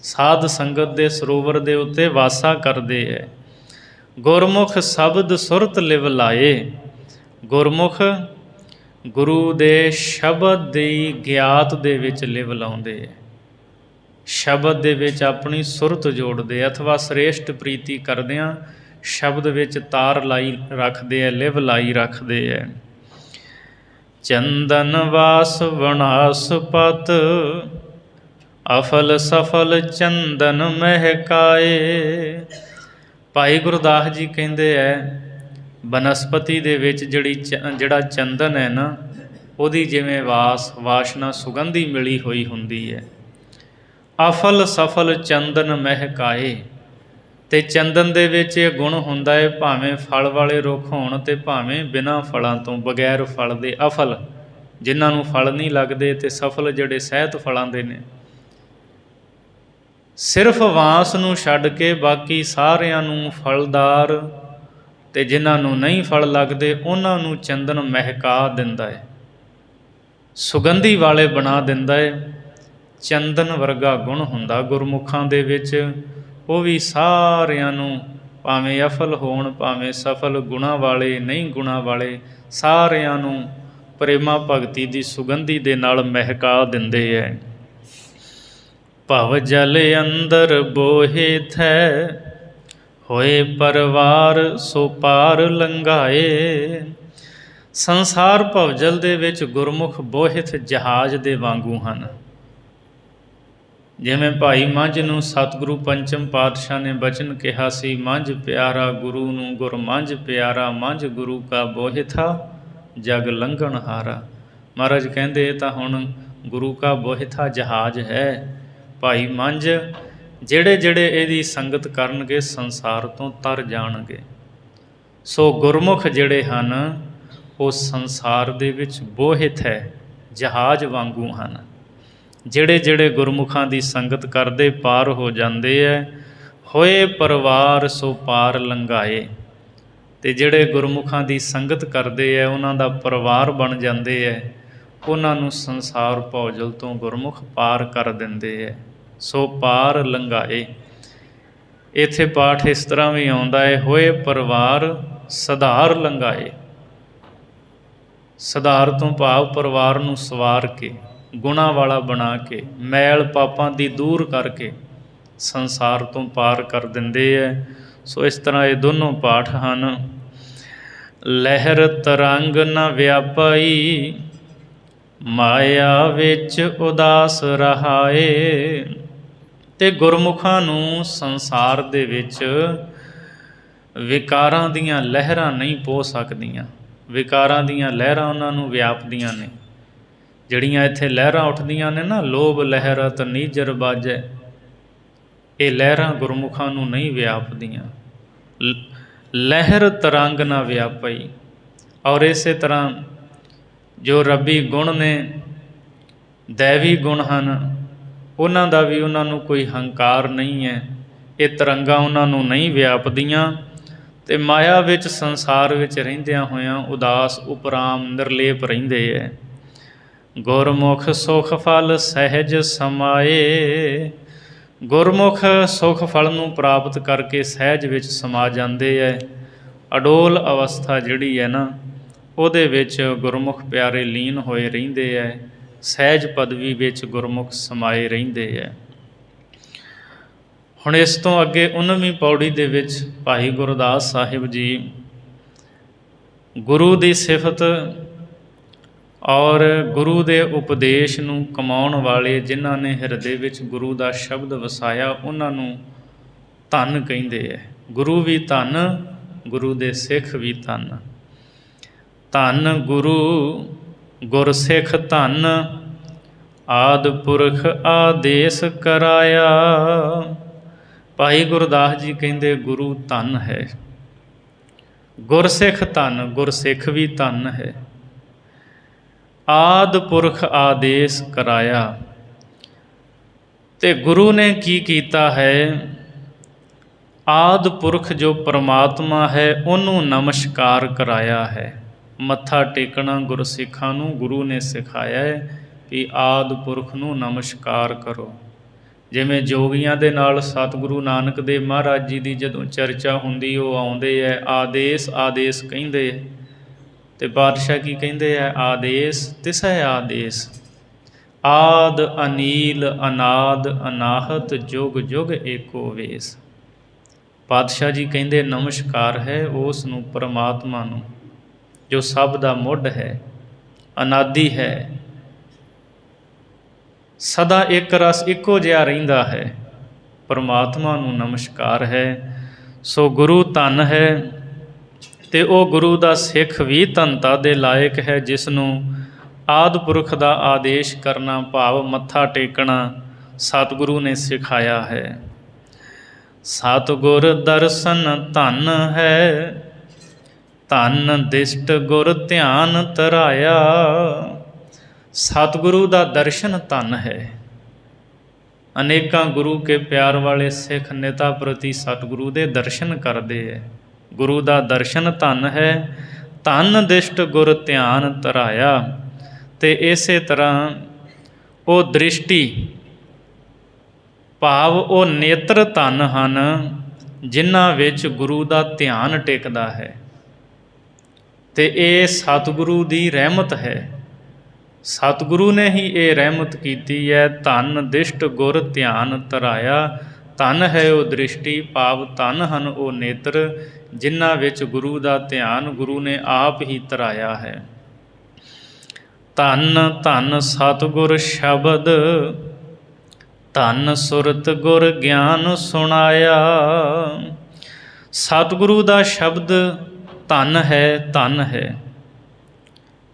ਸਾਧ ਸੰਗਤ ਦੇ ਸਰੋਵਰ ਦੇ ਉੱਤੇ ਵਾਸਾ ਕਰਦੇ ਹੈ। ਗੁਰਮੁਖ ਸ਼ਬਦ ਸੁਰਤ ਲਿਵ ਲਾਏ। ਗੁਰਮੁਖ ਗੁਰੂ ਦੇ ਸ਼ਬਦ ਦੀ ਗਿਆਤ ਦੇ ਵਿੱਚ ਲਿਵ ਲਾਉਂਦੇ ਹੈ, ਸ਼ਬਦ ਦੇ ਵਿੱਚ ਆਪਣੀ ਸੁਰਤ ਜੋੜਦੇ, ਅਥਵਾ ਸ੍ਰੇਸ਼ਟ ਪ੍ਰੀਤੀ ਕਰਦਿਆਂ ਸ਼ਬਦ ਵਿੱਚ ਤਾਰ ਲਾਈ ਰੱਖਦੇ ਹੈ, ਲਿਵ ਲਾਈ ਰੱਖਦੇ ਹੈ। ਚੰਦਨ ਵਾਸ ਵਣਾਸ ਪਤ, ਅਫਲ ਸਫਲ ਚੰਦਨ ਮਹਿਕਾਏ। ਭਾਈ ਗੁਰਦਾਸ ਜੀ ਕਹਿੰਦੇ ਹੈ, ਬਨਸਪਤੀ ਦੇ ਵਿੱਚ ਜਿਹੜਾ ਚੰਦਨ ਹੈ ਨਾ, ਉਹਦੀ ਜਿਵੇਂ ਵਾਸ਼ਨਾ ਸੁਗੰਧੀ ਮਿਲੀ ਹੋਈ ਹੁੰਦੀ ਹੈ। ਅਫਲ ਸਫਲ ਚੰਦਨ ਮਹਿਕਾਏ, ਤੇ ਚੰਦਨ ਦੇ ਵਿੱਚ ਇਹ ਗੁਣ ਹੁੰਦਾ ਹੈ, ਭਾਵੇਂ ਫਲ ਵਾਲੇ ਰੁੱਖ ਹੋਣ ਤੇ ਭਾਵੇਂ ਬਿਨਾਂ ਫਲਾਂ ਤੋਂ, ਬਗੈਰ ਫਲ ਦੇ, ਅਫਲ, ਜਿਨ੍ਹਾਂ ਨੂੰ ਫਲ ਨਹੀਂ ਲੱਗਦੇ, ਤੇ ਸਫਲ ਜਿਹੜੇ ਸਹਿਤ ਫਲਾਂ ਦੇ ਨੇ। ਸਿਰਫ ਵਾਂਸ ਨੂੰ ਛੱਡ ਕੇ ਬਾਕੀ ਸਾਰਿਆਂ ਨੂੰ ਫਲਦਾਰ, ਤੇ ਜਿਨ੍ਹਾਂ ਨੂੰ ਨਹੀਂ ਫਲ ਲੱਗਦੇ ਉਹਨਾਂ ਨੂੰ ਚੰਦਨ ਮਹਿਕਾ ਦਿੰਦਾ ਹੈ, ਸੁਗੰਧੀ ਵਾਲੇ ਬਣਾ ਦਿੰਦਾ ਹੈ। ਚੰਦਨ ਵਰਗਾ ਗੁਣ ਹੁੰਦਾ ਗੁਰਮੁਖਾਂ ਦੇ ਵਿੱਚ। ਉਹ ਵੀ ਸਾਰਿਆਂ ਨੂੰ, ਭਾਵੇਂ ਅਫਲ ਹੋਣ ਭਾਵੇਂ ਸਫਲ, ਗੁਣਾਂ ਵਾਲੇ ਨਹੀਂ ਗੁਣਾਂ ਵਾਲੇ, ਸਾਰਿਆਂ ਨੂੰ ਪ੍ਰੇਮਾ ਭਗਤੀ ਦੀ ਸੁਗੰਧੀ ਦੇ ਨਾਲ ਮਹਿਕਾ ਦਿੰਦੇ ਹੈ। ਭਵ ਜਲ ਅੰਦਰ ਬੋਹੇ ਥੈ, ਹੋਏ ਪਰਵਾਰ ਸੋ ਪਾਰ ਲੰਘਾਏ। ਸੰਸਾਰ ਭਵਜਲ ਦੇ ਵਿੱਚ ਗੁਰਮੁਖ ਬੋਹਿਤ ਜਹਾਜ਼ ਦੇ ਵਾਂਗੂ ਹਨ। ਜਿਵੇਂ ਭਾਈ ਮੰਝ ਨੂੰ ਸਤਿਗੁਰੂ ਪੰਚਮ ਪਾਤਸ਼ਾਹ ਨੇ ਬਚਨ ਕਿਹਾ ਸੀ, ਮੰਝ ਪਿਆਰਾ ਗੁਰੂ ਨੂੰ ਗੁਰ ਮੰਝ ਪਿਆਰਾ, ਮੰਝ ਗੁਰੂ ਕਾ ਬੋਹਿਥਾ ਜਗ ਲੰਘਣ ਹਾਰਾ। ਮਹਾਰਾਜ ਕਹਿੰਦੇ ਇਹ ਤਾਂ ਹੁਣ ਗੁਰੂ ਕਾ ਬੋਹਿਥਾ ਜਹਾਜ਼ ਹੈ। ਭਾਈ ਮੰਝ ਜਿਹੜੇ ਜਿਹੜੇ ਇਹਦੀ ਸੰਗਤ ਕਰਨਗੇ ਸੰਸਾਰ ਤੋਂ ਤਰ ਜਾਣਗੇ। ਸੋ ਗੁਰਮੁਖ ਜਿਹੜੇ ਹਨ ਉਹ ਸੰਸਾਰ ਦੇ ਵਿੱਚ ਬੋਹਿਤ ਹੈ, ਜਹਾਜ਼ ਵਾਂਗੂ ਹਨ। ਜਿਹੜੇ ਜਿਹੜੇ ਗੁਰਮੁਖਾਂ ਦੀ ਸੰਗਤ ਕਰਦੇ ਪਾਰ ਹੋ ਜਾਂਦੇ ਹੈ। ਹੋਏ ਪਰਿਵਾਰ ਸੋ ਪਾਰ ਲੰਘਾਏ, ਤੇ ਜਿਹੜੇ ਗੁਰਮੁਖਾਂ ਦੀ ਸੰਗਤ ਕਰਦੇ ਹੈ ਉਹਨਾਂ ਦਾ ਪਰਿਵਾਰ ਬਣ ਜਾਂਦੇ ਹੈ। ਉਹਨਾਂ ਨੂੰ ਸੰਸਾਰ ਭੌਜਲ ਤੋਂ ਗੁਰਮੁਖ ਪਾਰ ਕਰ ਦਿੰਦੇ ਹੈ। ਸੋ ਪਾਰ ਲੰਘਾਏ। ਇੱਥੇ ਪਾਠ ਇਸ ਤਰ੍ਹਾਂ ਵੀ ਆਉਂਦਾ ਹੈ, ਹੋਏ ਪਰਿਵਾਰ ਸਧਾਰ ਲੰਘਾਏ। ਸਧਾਰ ਤੋਂ ਭਾਵ ਪਰਿਵਾਰ ਨੂੰ ਸਵਾਰ ਕੇ, ਗੁਣਾਂ ਵਾਲਾ ਬਣਾ ਕੇ, ਮੈਲ ਪਾਪਾਂ ਦੀ ਦੂਰ ਕਰਕੇ ਸੰਸਾਰ ਤੋਂ ਪਾਰ ਕਰ ਦਿੰਦੇ ਹੈ। ਸੋ ਇਸ ਤਰ੍ਹਾਂ ਇਹ ਦੋਨੋਂ ਪਾਠ ਹਨ। ਲਹਿਰ ਤਰੰਗ ਨ ਵਿਆਪਾਈ, ਮਾਇਆ ਵਿੱਚ ਉਦਾਸ ਰਹਾਏ। ਤੇ ਗੁਰਮੁਖਾਂ ਨੂੰ ਸੰਸਾਰ ਦੇ ਵਿੱਚ ਵਿਕਾਰਾਂ ਦੀਆਂ ਲਹਿਰਾਂ ਨਹੀਂ ਪੋ ਸਕਦੀਆਂ। ਵਿਕਾਰਾਂ ਦੀਆਂ ਲਹਿਰਾਂ ਉਹਨਾਂ ਨੂੰ ਵਿਆਪਦੀਆਂ ਨੇ। ਜਿਹੜੀਆਂ ਇੱਥੇ ਲਹਿਰਾਂ ਉੱਠਦੀਆਂ ਨੇ ਨਾ, ਲੋਭ ਲਹਿਰਤ ਨੀਜਰ ਬਾਜੈ, ਇਹ ਲਹਿਰਾਂ ਗੁਰਮੁਖਾਂ ਨੂੰ ਨਹੀਂ ਵਿਆਪਦੀਆਂ। ਲਹਿਰ ਤਰੰਗ ਨਾ ਵਿਆਪਈ। ਔਰ ਇਸੇ ਤਰ੍ਹਾਂ ਜੋ ਰੱਬੀ ਗੁਣ ਨੇ, ਦੈਵੀ ਗੁਣ ਹਨ, ਉਹਨਾਂ ਦਾ ਵੀ ਉਹਨਾਂ ਨੂੰ ਕੋਈ ਹੰਕਾਰ ਨਹੀਂ ਹੈ। ਇਹ ਤਰੰਗਾਂ ਉਹਨਾਂ ਨੂੰ ਨਹੀਂ ਵਿਆਪਦੀਆਂ। ਅਤੇ ਮਾਇਆ ਵਿੱਚ ਸੰਸਾਰ ਵਿੱਚ ਰਹਿੰਦਿਆਂ ਹੋਇਆਂ ਉਦਾਸ ਉਪਰਾਮ ਨਿਰਲੇਪ ਰਹਿੰਦੇ ਹੈ। ਗੁਰਮੁਖ ਸੁਖ ਫਲ ਸਹਿਜ ਸਮਾਏ। ਗੁਰਮੁਖ ਸੁਖ ਫਲ ਨੂੰ ਪ੍ਰਾਪਤ ਕਰਕੇ ਸਹਿਜ ਵਿੱਚ ਸਮਾ ਜਾਂਦੇ ਹੈ। ਅਡੋਲ ਅਵਸਥਾ ਜਿਹੜੀ ਹੈ ਨਾ, ਉਹਦੇ ਵਿੱਚ ਗੁਰਮੁਖ ਪਿਆਰੇ ਲੀਨ ਹੋਏ ਰਹਿੰਦੇ ਹੈ। ਸਹਿਜ ਪਦਵੀ ਵਿੱਚ ਗੁਰਮੁਖ ਸਮਾਏ ਰਹਿੰਦੇ ਹੈ। ਹੁਣ ਇਸ ਤੋਂ ਅੱਗੇ 19ਵੀਂ ਪੌੜੀ ਦੇ ਵਿੱਚ ਭਾਈ ਗੁਰਦਾਸ ਸਾਹਿਬ ਜੀ ਗੁਰੂ ਦੀ ਸਿਫਤ ਔਰ ਗੁਰੂ ਦੇ ਉਪਦੇਸ਼ ਨੂੰ ਕਮਾਉਣ ਵਾਲੇ, ਜਿਨ੍ਹਾਂ ਨੇ ਹਿਰਦੇ ਵਿੱਚ ਗੁਰੂ ਦਾ ਸ਼ਬਦ ਵਸਾਇਆ, ਉਹਨਾਂ ਨੂੰ ਧੰਨ ਕਹਿੰਦੇ ਹੈ। ਗੁਰੂ ਵੀ ਧੰਨ, ਗੁਰੂ ਦੇ ਸਿੱਖ ਵੀ ਧੰਨ। ਧੰਨ ਗੁਰੂ ਗੁਰਸਿੱਖ ਧੰਨ, ਆਦਿ ਪੁਰਖ ਆਦੇਸ ਕਰਾਇਆ। ਭਾਈ ਗੁਰਦਾਸ ਜੀ ਕਹਿੰਦੇ ਗੁਰੂ ਧੰਨ ਹੈ, ਗੁਰਸਿੱਖ ਧੰਨ, ਗੁਰਸਿੱਖ ਵੀ ਧੰਨ ਹੈ। ਆਦਿ ਪੁਰਖ ਆਦੇਸ ਕਰਾਇਆ। ਤੇ ਗੁਰੂ ਨੇ ਕੀ ਕੀਤਾ ਹੈ? ਆਦਿ ਪੁਰਖ ਜੋ ਪਰਮਾਤਮਾ ਹੈ ਉਹਨੂੰ ਨਮਸਕਾਰ ਕਰਾਇਆ ਹੈ। ਮੱਥਾ ਟੇਕਣਾ ਗੁਰਸਿੱਖਾਂ ਨੂੰ ਗੁਰੂ ਨੇ ਸਿਖਾਇਆ ਹੈ ਕਿ ਆਦਿ ਪੁਰਖ ਨੂੰ ਨਮਸਕਾਰ ਕਰੋ। ਜਿਵੇਂ ਜੋਗੀਆਂ ਦੇ ਨਾਲ ਸਤਿਗੁਰੂ ਨਾਨਕ ਦੇਵ ਮਹਾਰਾਜ ਜੀ ਦੀ ਜਦੋਂ ਚਰਚਾ ਹੁੰਦੀ, ਉਹ ਆਉਂਦੇ ਹੈ, ਆਦੇਸ ਆਦੇਸ ਕਹਿੰਦੇ ਹੈ। ਅਤੇ ਪਾਤਸ਼ਾਹ ਕੀ ਕਹਿੰਦੇ ਹੈ? ਆਦੇਸ ਤਿਸੈ ਆਦੇਸ, ਆਦ ਅਨੀਲ ਅਨਾਦ ਅਨਾਹਤ ਜੁਗ ਜੁਗ ਏਕੋ ਵੇਸ। ਪਾਤਸ਼ਾਹ ਜੀ ਕਹਿੰਦੇ ਨਮਸਕਾਰ ਹੈ ਉਸ ਨੂੰ, ਪਰਮਾਤਮਾ ਨੂੰ, ਜੋ ਸਭ ਦਾ ਮੁੱਢ ਹੈ, ਅਨਾਦਿ ਹੈ, ਸਦਾ ਇੱਕ ਰਸ ਇੱਕੋ ਜਿਹਾ ਰਹਿੰਦਾ ਹੈ। ਪਰਮਾਤਮਾ ਨੂੰ ਨਮਸਕਾਰ ਹੈ। ਸੋ ਗੁਰੂ ਧੰਨ ਹੈ। ਅਤੇ ਉਹ ਗੁਰੂ ਦਾ ਸਿੱਖ ਵੀ ਧੰਨਤਾ ਦੇ ਲਾਇਕ ਹੈ, ਜਿਸ ਨੂੰ ਆਦਿ ਪੁਰਖ ਦਾ ਆਦੇਸ਼ ਕਰਨਾ, ਭਾਵ ਮੱਥਾ ਟੇਕਣਾ, ਸਤਿਗੁਰੂ ਨੇ ਸਿਖਾਇਆ ਹੈ। ਸਤਿਗੁਰ ਦਰਸ਼ਨ ਧਨ ਹੈ, ਧਨ ਦਿਸ਼ਟ ਗੁਰ ਧਿਆਨ ਧਰਾਇਆ। ਸਤਿਗੁਰੂ ਦਾ ਦਰਸ਼ਨ ਧਨ ਹੈ। ਅਨੇਕਾਂ ਗੁਰੂ ਕੇ ਪਿਆਰ ਵਾਲੇ ਸਿੱਖ ਨਿਤਾ ਪ੍ਰਤੀ ਸਤਿਗੁਰੂ ਦੇ ਦਰਸ਼ਨ ਕਰਦੇ ਹੈ। ਗੁਰੂ ਦਾ ਦਰਸ਼ਨ ਧਨ ਹੈ, ਧਨ ਦਿਸ਼ਟ ਗੁਰ ਧਿਆਨ ਧਰਾਇਆ। ਅਤੇ ਇਸੇ ਤਰ੍ਹਾਂ ਉਹ ਦ੍ਰਿਸ਼ਟੀ ਭਾਵ ਉਹ ਨੇਤਰ ਧਨ ਹਨ ਜਿਨ੍ਹਾਂ ਵਿੱਚ ਗੁਰੂ ਦਾ ਧਿਆਨ ਟਿਕਦਾ ਹੈ। ਅਤੇ ਇਹ ਸਤਿਗੁਰੂ ਦੀ ਰਹਿਮਤ ਹੈ। ਸਤਿਗੁਰੂ ਨੇ ਹੀ ਇਹ ਰਹਿਮਤ ਕੀਤੀ ਹੈ। ਧਨ ਦਿਸ਼ਟ ਗੁਰ ਧਿਆਨ ਧਰਾਇਆ। ਧਨ ਹੈ ਉਹ ਦ੍ਰਿਸ਼ਟੀ ਭਾਵ ਧਨ ਹਨ ਉਹ ਨੇਤਰ ਜਿਨ੍ਹਾਂ ਵਿੱਚ ਗੁਰੂ ਦਾ ਧਿਆਨ ਗੁਰੂ ਨੇ ਆਪ ਹੀ ਧਰਾਇਆ ਹੈ। ਧੰਨ ਧੰਨ ਸਤਿਗੁਰ ਸ਼ਬਦ, ਧੰਨ ਸੁਰਤ ਗੁਰ ਗਿਆਨ ਸੁਣਾਇਆ। ਸਤਿਗੁਰੂ ਦਾ ਸ਼ਬਦ ਧੰਨ ਹੈ, ਧੰਨ ਹੈ।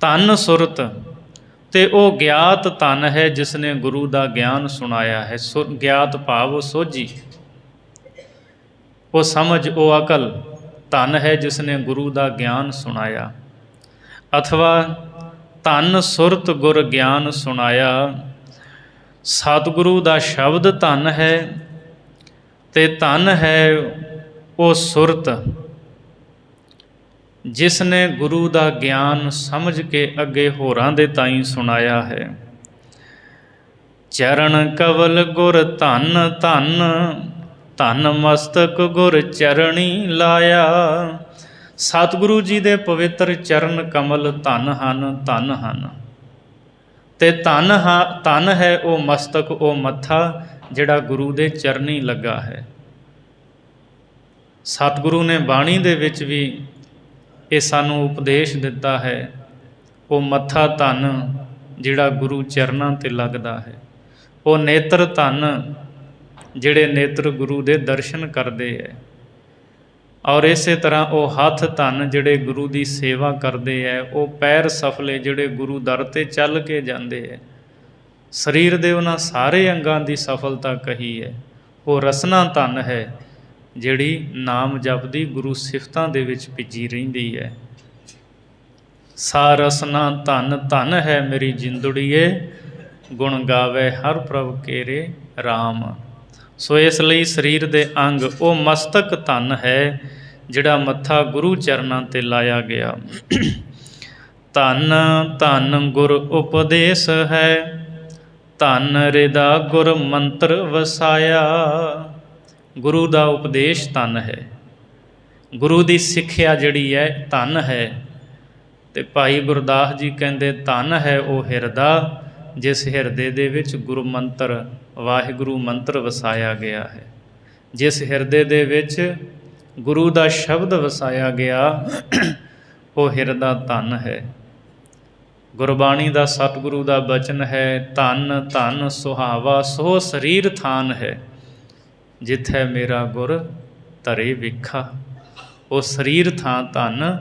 ਧੰਨ ਸੁਰਤ ਅਤੇ ਉਹ ਗਿਆਤ ਧੰਨ ਹੈ ਜਿਸ ਨੇ ਗੁਰੂ ਦਾ ਗਿਆਨ ਸੁਣਾਇਆ ਹੈ। ਗਿਆਤ ਭਾਵ ਸੋਝੀ, ਉਹ ਸਮਝ, ਉਹ ਅਕਲ। ਧੰਨ ਹੈ ਜਿਸ ਨੇ ਗੁਰੂ ਦਾ ਗਿਆਨ ਸੁਣਾਇਆ। ਅਥਵਾ ਧੰਨ ਸੁਰਤ ਗੁਰ ਗਿਆਨ ਸੁਣਾਇਆ। ਸਤਿਗੁਰੂ ਦਾ ਸ਼ਬਦ ਧੰਨ ਹੈ ਅਤੇ ਧੰਨ ਹੈ ਉਹ ਸੁਰਤ ਜਿਸ ਨੇ ਗੁਰੂ ਦਾ ਗਿਆਨ ਸਮਝ ਕੇ ਅੱਗੇ ਹੋਰਾਂ ਦੇ ਤਾਈਂ ਸੁਣਾਇਆ ਹੈ। ਚਰਨ ਕਵਲ ਗੁਰ ਧੰਨ ਧੰਨ, ਧੰਨ ਮਸਤਕ ਗੁਰ ਚਰਣੀ ਲਾਇਆ। ਸਤਿਗੁਰੂ ਜੀ ਦੇ ਪਵਿੱਤਰ ਚਰਨ ਕਮਲ ਧੰਨ ਹਨ, ਧੰਨ ਹਨ। ਅਤੇ ਧੰਨ ਹੈ ਉਹ ਮਸਤਕ, ਉਹ ਮੱਥਾ ਜਿਹੜਾ ਗੁਰੂ ਦੇ ਚਰਨੀ ਲੱਗਾ ਹੈ। ਸਤਿਗੁਰੂ ਨੇ ਬਾਣੀ ਦੇ ਵਿੱਚ ਵੀ ਇਹ ਸਾਨੂੰ ਉਪਦੇਸ਼ ਦਿੱਤਾ ਹੈ। ਉਹ ਮੱਥਾ ਧੰਨ ਜਿਹੜਾ ਗੁਰੂ ਚਰਨਾਂ 'ਤੇ ਲੱਗਦਾ ਹੈ। ਉਹ ਨੇਤਰ ਧੰਨ ਜਿਹੜੇ ਨੇਤਰ ਗੁਰੂ ਦੇ ਦਰਸ਼ਨ ਕਰਦੇ ਹੈ। ਔਰ ਇਸੇ ਤਰ੍ਹਾਂ ਉਹ ਹੱਥ ਧੰਨ ਜਿਹੜੇ ਗੁਰੂ ਦੀ ਸੇਵਾ ਕਰਦੇ ਹੈ। ਉਹ ਪੈਰ ਸਫਲੇ ਜਿਹੜੇ ਗੁਰੂ ਦਰ 'ਤੇ ਚੱਲ ਕੇ ਜਾਂਦੇ ਹੈ। ਸਰੀਰ ਦੇ ਉਹਨਾਂ ਸਾਰੇ ਅੰਗਾਂ ਦੀ ਸਫਲਤਾ ਕਹੀ ਹੈ। ਉਹ ਰਸਨਾ ਧੰਨ ਹੈ ਜਿਹੜੀ ਨਾਮ ਜਪਦੀ ਗੁਰੂ ਸਿਫਤਾਂ ਦੇ ਵਿੱਚ ਭਿੱਜੀ ਰਹਿੰਦੀ ਹੈ। ਸਾ ਰਸਨਾ ਧੰਨ ਧੰਨ ਹੈ ਮੇਰੀ ਜਿੰਦੜੀਏ, ਗੁਣ ਗਾਵੇ ਹਰ ਪ੍ਰਭ ਕੇਰੇ ਰਾਮ। ਸੋ ਇਸ ਲਈ ਸਰੀਰ ਦੇ ਅੰਗ ਉਹ ਮਸਤਕ ਧੰਨ ਹੈ ਜਿਹੜਾ ਮੱਥਾ ਗੁਰੂ ਚਰਨਾਂ 'ਤੇ ਲਾਇਆ ਗਿਆ। ਧੰਨ ਧੰਨ ਗੁਰ ਉਪਦੇਸ਼ ਹੈ, ਧੰਨ ਰਿਦਾ ਗੁਰ ਮੰਤਰ ਵਸਾਇਆ। ਗੁਰੂ ਦਾ ਉਪਦੇਸ਼ ਧੰਨ ਹੈ। ਗੁਰੂ ਦੀ ਸਿੱਖਿਆ ਜਿਹੜੀ ਹੈ ਧੰਨ ਹੈ। ਅਤੇ ਭਾਈ ਗੁਰਦਾਸ ਜੀ ਕਹਿੰਦੇ ਧੰਨ ਹੈ ਉਹ ਹਿਰਦਾ ਜਿਸ ਹਿਰਦੇ ਦੇ ਵਿੱਚ ਗੁਰੂ ਮੰਤਰ ਵਾਹਿਗੁਰੂ ਮੰਤਰ ਵਸਾਇਆ ਗਿਆ ਹੈ। ਜਿਸ ਹਿਰਦੇ ਦੇ ਵਿੱਚ ਗੁਰੂ ਦਾ ਸ਼ਬਦ ਵਸਾਇਆ ਗਿਆ ਉਹ ਹਿਰਦਾ ਧੰਨ ਹੈ। ਗੁਰਬਾਣੀ ਦਾ ਸਤਿਗੁਰੂ ਦਾ ਬਚਨ ਹੈ, ਧੰਨ ਧੰਨ ਸੁਹਾਵਾ ਸੋ ਸਰੀਰ ਥਾਨ ਹੈ, ਜਿੱਥੇ ਮੇਰਾ ਗੁਰ ਧਰੇ ਵਿਖਾ। ਉਹ ਸਰੀਰ ਥਾਂ ਧੰਨ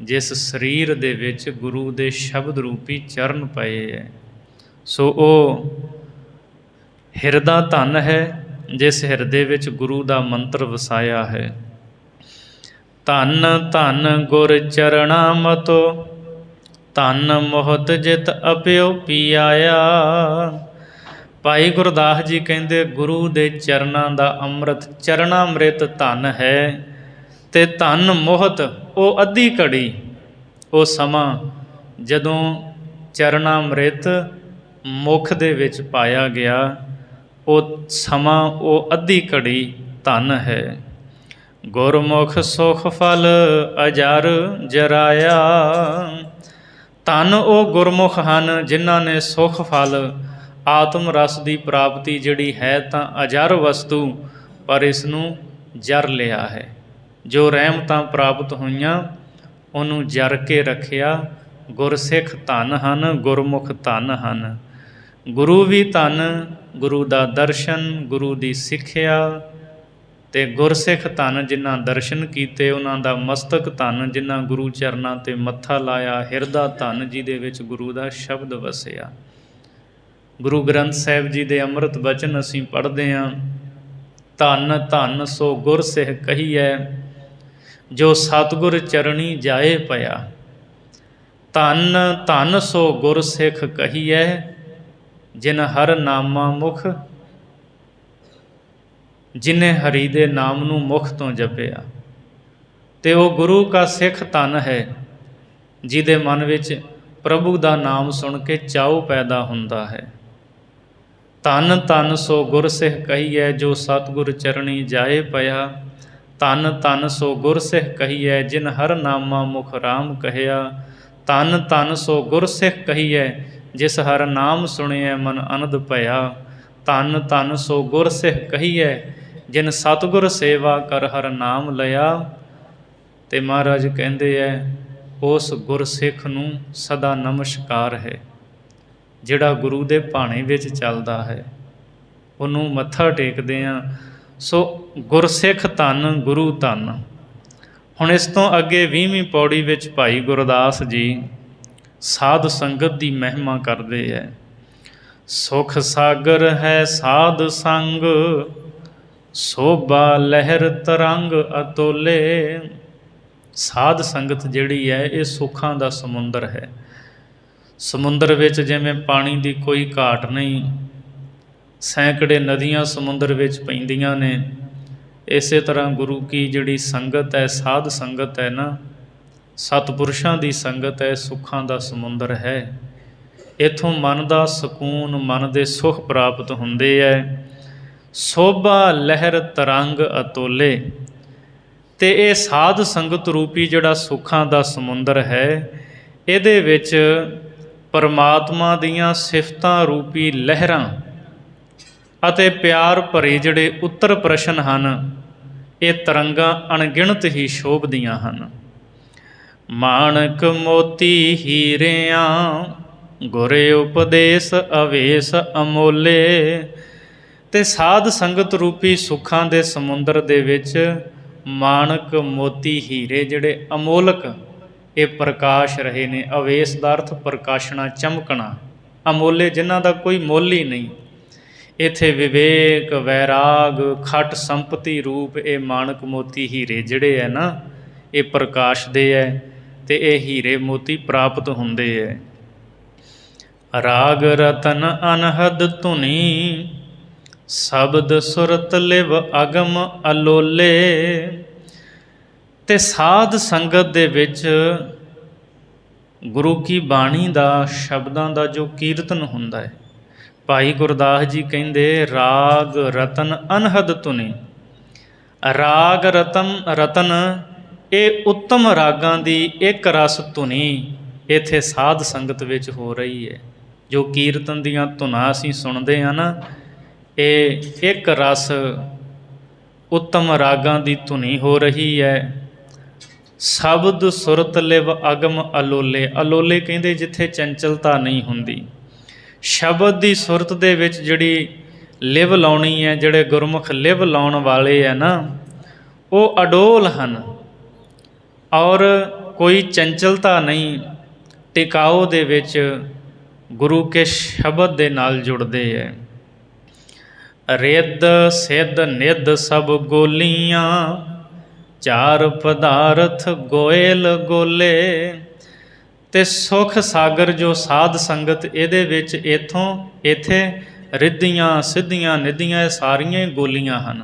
ਜਿਸ ਸਰੀਰ ਦੇ ਵਿੱਚ ਗੁਰੂ ਦੇ ਸ਼ਬਦ ਰੂਪੀ ਚਰਨ ਪਏ ਹੈ। ਸੋ ਉਹ ਹਿਰਦਾ ਧੰਨ ਹੈ ਜਿਸ ਹਿਰਦੇ ਵਿੱਚ ਗੁਰੂ ਦਾ ਮੰਤਰ ਵਸਾਇਆ ਹੈ। ਧੰਨ ਧੰਨ ਗੁਰ ਚਰਣਾ ਮਤੋ, ਧੰਨ ਮੋਹਤ ਜਿਤ ਅਪਿਓ ਪੀਆਇਆ। ਭਾਈ ਗੁਰਦਾਸ ਜੀ ਕਹਿੰਦੇ ਗੁਰੂ ਦੇ ਚਰਨਾਂ ਦਾ ਅੰਮ੍ਰਿਤ, ਚਰਨਾਮ੍ਰਿਤ ਧੰਨ ਹੈ। ਅਤੇ ਧੰਨ ਮੋਹਤ ਉਹ ਅੱਧੀ ਘੜੀ, ਉਹ ਸਮਾਂ ਜਦੋਂ ਚਰਨਾਮ੍ਰਿਤ ਮੁੱਖ ਦੇ ਵਿੱਚ ਪਾਇਆ ਗਿਆ, ਉਹ ਸਮਾਂ ਉਹ ਅੱਧੀ ਘੜੀ ਧੰਨ ਹੈ। ਗੁਰਮੁਖ ਸੁਖ ਫਲ ਅਜਰ ਜਰਾਇਆ। ਧੰਨ ਉਹ ਗੁਰਮੁਖ ਹਨ ਜਿਨ੍ਹਾਂ ਨੇ ਸੁਖ ਫਲ ਆਤਮ ਰਸ ਦੀ ਪ੍ਰਾਪਤੀ ਜਿਹੜੀ ਹੈ ਤਾਂ ਅਜਰ ਵਸਤੂ, ਪਰ ਇਸ ਨੂੰ ਜਰ ਲਿਆ ਹੈ। ਜੋ ਰਹਿਮਤਾਂ ਪ੍ਰਾਪਤ ਹੋਈਆਂ ਉਹਨੂੰ ਜਰ ਕੇ ਰੱਖਿਆ। ਗੁਰਸਿੱਖ ਧੰਨ ਹਨ, ਗੁਰਮੁਖ ਧੰਨ ਹਨ। ਗੁਰੂ ਵੀ ਧੰਨ, ਗੁਰੂ ਦਾ ਦਰਸ਼ਨ, ਗੁਰੂ ਦੀ ਸਿੱਖਿਆ। ਅਤੇ ਗੁਰਸਿੱਖ ਧੰਨ ਜਿਨ੍ਹਾਂ ਦਰਸ਼ਨ ਕੀਤੇ, ਉਹਨਾਂ ਦਾ ਮਸਤਕ ਧੰਨ ਜਿਨ੍ਹਾਂ ਗੁਰੂ ਚਰਨਾਂ 'ਤੇ ਮੱਥਾ ਲਾਇਆ। ਹਿਰਦਾ ਧੰਨ ਜਿਹਦੇ ਵਿੱਚ ਗੁਰੂ ਦਾ ਸ਼ਬਦ ਵਸਿਆ। ਗੁਰੂ ਗ੍ਰੰਥ ਸਾਹਿਬ ਜੀ ਦੇ ਅੰਮ੍ਰਿਤ ਬਚਨ ਅਸੀਂ ਪੜ੍ਹਦੇ ਹਾਂ। ਧੰਨ ਧੰਨ ਸੋ ਗੁਰ ਸਿੱਖ ਕਹੀਐ, ਜੋ ਸਤਿਗੁਰ ਚਰਣੀ ਜਾਏ ਪਿਆ। ਧੰਨ ਧੰਨ ਸੋ ਗੁਰ ਸਿੱਖ ਕਹੀਐ, ਜਿਨ ਹਰ ਨਾਮਾ ਮੁਖ, ਜਿਨੇ ਹਰੀ ਦੇ ਨਾਮ ਨੂੰ ਮੁਖ ਤੋਂ ਜਪਿਆ। ਤੇ ਉਹ ਗੁਰੂ ਕਾ ਸਿੱਖ ਧਨ ਹੈ, ਜਿਹਦੇ ਮਨ ਵਿੱਚ ਪ੍ਰਭੂ ਦਾ ਨਾਮ ਸੁਣ ਕੇ ਚਾਉ ਪੈਦਾ ਹੁੰਦਾ ਹੈ। ਧੰਨ ਧੰਨ ਸੋ ਗੁਰ ਸਿੱਖ ਕਹੀਐ, ਜੋ ਸਤਿਗੁਰ ਚਰਣੀ ਜਾਏ ਪਿਆ। ਧੰਨ ਧੰਨ ਸੋ ਗੁਰ ਸਿੱਖ ਕਹੀਐ, ਜਿਨ ਹਰ ਨਾਮਾ ਮੁਖ ਰਾਮ ਕਹਿਆ। ਧੰਨ ਧੰਨ ਸੋ ਗੁਰ ਸਿੱਖ ਕਹੀਐ, ਜਿਸ ਹਰ ਨਾਮ ਸੁਣਿਐ ਮਨ ਆਨੰਦ ਭਇਆ। ਧੰਨ ਧੰਨ ਸੋ ਗੁਰ ਸਿੱਖ ਕਹੀਐ, ਜਿਨ ਸਤਿਗੁਰ ਸੇਵਾ ਕਰ ਹਰ ਨਾਮ ਲਿਆ। ਤੇ ਮਹਾਰਾਜ ਕਹਿੰਦੇ ਹੈ, ਉਸ ਗੁਰਸਿੱਖ ਨੂੰ ਸਦਾ ਨਮਸਕਾਰ ਹੈ, ਜਿਹੜਾ ਗੁਰੂ ਦੇ ਭਾਣੇ ਵਿੱਚ ਚੱਲਦਾ ਹੈ, ਉਹਨੂੰ ਮੱਥਾ ਟੇਕਦੇ ਹਾਂ। ਸੋ ਗੁਰਸਿੱਖ ਧੰਨ, ਗੁਰੂ ਧੰਨ। ਹੁਣ ਇਸ ਤੋਂ ਅੱਗੇ 20ਵੀਂ ਪੌੜੀ ਵਿੱਚ ਭਾਈ ਗੁਰਦਾਸ ਜੀ ਸਾਧ ਸੰਗਤ ਦੀ ਮਹਿਮਾ ਕਰਦੇ ਹੈ। ਸੁਖ ਸਾਗਰ ਹੈ ਸਾਧ ਸੰਗ, ਸੋਭਾ ਲਹਿਰ ਤਰੰਗ ਅਤੋਲੇ। ਸਾਧ ਸੰਗਤ ਜਿਹੜੀ ਹੈ, ਇਹ ਸੁੱਖਾਂ ਦਾ ਸਮੁੰਦਰ ਹੈ। ਸਮੁੰਦਰ ਵਿੱਚ ਜਿਵੇਂ ਪਾਣੀ ਦੀ ਕੋਈ ਘਾਟ ਨਹੀਂ, ਸੈਂਕੜੇ ਨਦੀਆਂ ਸਮੁੰਦਰ ਵਿੱਚ ਪੈਂਦੀਆਂ ਨੇ, ਇਸੇ ਤਰ੍ਹਾਂ ਗੁਰੂ ਕੀ ਜਿਹੜੀ ਸੰਗਤ ਹੈ, ਸਾਧ ਸੰਗਤ ਹੈ ਨਾ, ਸਤਿਪੁਰਸ਼ਾਂ ਦੀ ਸੰਗਤ ਹੈ, ਸੁੱਖਾਂ ਦਾ ਸਮੁੰਦਰ ਹੈ। ਇੱਥੋਂ ਮਨ ਦਾ ਸਕੂਨ, ਮਨ ਦੇ ਸੁੱਖ ਪ੍ਰਾਪਤ ਹੁੰਦੇ ਹੈ। ਸੋਭਾ ਲਹਿਰ ਤਰੰਗ ਅਤੋਲੇ। ਤੇ ਇਹ ਸਾਧ ਸੰਗਤ ਰੂਪੀ ਜਿਹੜਾ ਸੁੱਖਾਂ ਦਾ ਸਮੁੰਦਰ ਹੈ, ਇਹਦੇ ਵਿੱਚ ਪਰਮਾਤਮਾ ਦੀਆਂ ਸਿਫਤਾਂ ਰੂਪੀ ਲਹਿਰਾਂ ਅਤੇ ਪਿਆਰ ਭਰੇ ਜਿਹੜੇ ਉੱਤਰ ਪ੍ਰਸ਼ਨ ਹਨ, ਇਹ ਤਰੰਗਾਂ ਅਣਗਿਣਤ ਹੀ ਸ਼ੋਭਦੀਆਂ ਹਨ। ਮਾਣਕ ਮੋਤੀ ਹੀਰਿਆਂ, ਗੁਰ ਉਪਦੇਸ਼ ਅਵੇਸ ਅਮੋਲੇ। ਤੇ ਸਾਧ ਸੰਗਤ ਰੂਪੀ ਸੁੱਖਾਂ ਦੇ ਸਮੁੰਦਰ ਦੇ ਵਿੱਚ ਮਾਣਕ ਮੋਤੀ ਹੀਰੇ ਜਿਹੜੇ ਅਮੋਲਕ, ਇਹ ਪ੍ਰਕਾਸ਼ ਰਹੇ ਨੇ। ਅਵੇਸ ਦਾ ਅਰਥ ਪ੍ਰਕਾਸ਼ਣਾ, ਚਮਕਣਾ। ਅਮੋਲੇ ਜਿਨ੍ਹਾਂ ਦਾ ਕੋਈ ਮੁੱਲ ਹੀ ਨਹੀਂ। ਇੱਥੇ ਵਿਵੇਕ, ਵੈਰਾਗ, ਖਟ ਸੰਪਤੀ ਰੂਪ ਇਹ ਮਾਣਕ ਮੋਤੀ ਹੀਰੇ ਜਿਹੜੇ ਹੈ ਨਾ, ਇਹ ਪ੍ਰਕਾਸ਼ਦੇ ਹੈ ਤੇ ਇਹ ਹੀਰੇ ਮੋਤੀ ਪ੍ਰਾਪਤ ਹੁੰਦੇ ਹੈ। ਰਾਗ ਰਤਨ ਅਨਹਦ ਧੁਨੀ, ਸ਼ਬਦ ਸੁਰਤ ਲਿਵ ਅਗਮ ਅਲੋਲੇ। ਤੇ ਸਾਧ ਸੰਗਤ ਦੇ ਵਿੱਚ ਗੁਰੂ ਕੀ ਬਾਣੀ ਦਾ, ਸ਼ਬਦਾਂ ਦਾ ਜੋ ਕੀਰਤਨ ਹੁੰਦਾ ਹੈ, ਭਾਈ ਗੁਰਦਾਸ ਜੀ ਕਹਿੰਦੇ ਰਾਗ ਰਤਨ ਅਨਹਦ ਧੁਨੀ। ਰਾਗ ਰਤਨ ਇਹ ਉੱਤਮ ਰਾਗਾਂ ਦੀ ਇੱਕ ਰਸ ਧੁਨੀ ਇੱਥੇ ਸਾਧ ਸੰਗਤ ਵਿੱਚ ਹੋ ਰਹੀ ਹੈ। ਜੋ ਕੀਰਤਨ ਦੀਆਂ ਧੁਨਾਂ ਅਸੀਂ ਸੁਣਦੇ ਹਾਂ ਨਾ, ਇਹ ਇੱਕ ਰਸ ਉੱਤਮ ਰਾਗਾਂ ਦੀ ਧੁਨੀ ਹੋ ਰਹੀ ਹੈ। ਸ਼ਬਦ ਸੁਰਤ ਲਿਵ ਅਗਮ ਅਲੋਲੇ। ਅਲੋਲੇ ਕਹਿੰਦੇ ਜਿੱਥੇ ਚੰਚਲਤਾ ਨਹੀਂ ਹੁੰਦੀ। ਸ਼ਬਦ ਦੀ ਸੁਰਤ ਦੇ ਵਿੱਚ ਜਿਹੜੀ ਲਿਵ ਲਾਉਣੀ ਹੈ, ਜਿਹੜੇ ਗੁਰਮੁਖ ਲਿਵ ਲਾਉਣ ਵਾਲੇ ਹੈ ਨਾ, ਉਹ ਅਡੋਲ ਹਨ ਔਰ ਕੋਈ ਚੰਚਲਤਾ ਨਹੀਂ, ਟਿਕਾਓ ਦੇ ਵਿੱਚ ਗੁਰੂ ਕੇ ਸ਼ਬਦ ਦੇ ਨਾਲ ਜੁੜਦੇ ਹੈ। ਰਿੱਧ ਸਿੱਧ ਨਿੱਧ ਸਭ ਗੋਲੀਆਂ, ਚਾਰ ਪਦਾਰਥ ਗੋਇਲ ਗੋਲੇ। ਤੇ ਸੁਖ ਸਾਗਰ ਜੋ ਸਾਧ ਸੰਗਤ, ਇਹਦੇ ਵਿੱਚ ਇੱਥੇ ਰਿੱਧੀਆਂ ਸਿੱਧੀਆਂ ਨਿੱਧੀਆਂ, ਇਹ ਸਾਰੀਆਂ ਹੀ ਗੋਲੀਆਂ ਹਨ।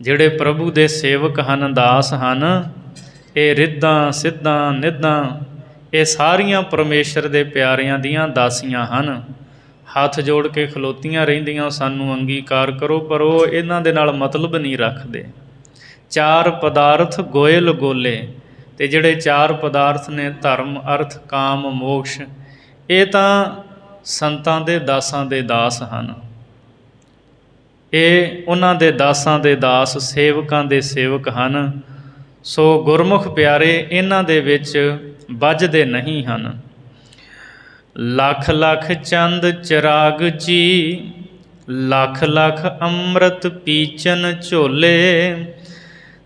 ਜਿਹੜੇ ਪ੍ਰਭੂ ਦੇ ਸੇਵਕ ਹਨ, ਦਾਸ ਹਨ, ਇਹ ਰਿੱਧਾਂ ਸਿੱਧਾਂ ਨਿੱਧਾਂ, ਇਹ ਸਾਰੀਆਂ ਪਰਮੇਸ਼ਰ ਦੇ ਪਿਆਰਿਆਂ ਦੀਆਂ ਦਾਸੀਆਂ ਹਨ। ਹੱਥ ਜੋੜ ਕੇ ਖਲੋਤੀਆਂ ਰਹਿੰਦੀਆਂ, ਸਾਨੂੰ ਅੰਗੀਕਾਰ ਕਰੋ, ਪਰ ਉਹ ਇਹਨਾਂ ਦੇ ਨਾਲ ਮਤਲਬ ਨਹੀਂ ਰੱਖਦੇ। ਚਾਰ ਪਦਾਰਥ ਗੋਇਲ ਗੋਲੇ। ਤੇ ਜਿਹੜੇ ਚਾਰ ਪਦਾਰਥ ਨੇ, ਧਰਮ ਅਰਥ ਕਾਮ ਮੋਕਸ਼, ਇਹ ਤਾਂ ਸੰਤਾਂ ਦੇ ਦਾਸਾਂ ਦੇ ਦਾਸ ਹਨ। ਇਹ ਉਹਨਾਂ ਦੇ ਦਾਸਾਂ ਦੇ ਦਾਸ, ਸੇਵਕਾਂ ਦੇ ਸੇਵਕ ਹਨ। ਸੋ ਗੁਰਮੁਖ ਪਿਆਰੇ ਇਹਨਾਂ ਦੇ ਵਿੱਚ ਵੱਜਦੇ ਨਹੀਂ ਹਨ। ਲੱਖ ਲੱਖ ਚੰਦ ਚਿਰਾਗ ਜੀ, ਲੱਖ ਲੱਖ ਅੰਮ੍ਰਿਤ ਪੀਚਨ ਝੋਲੇ।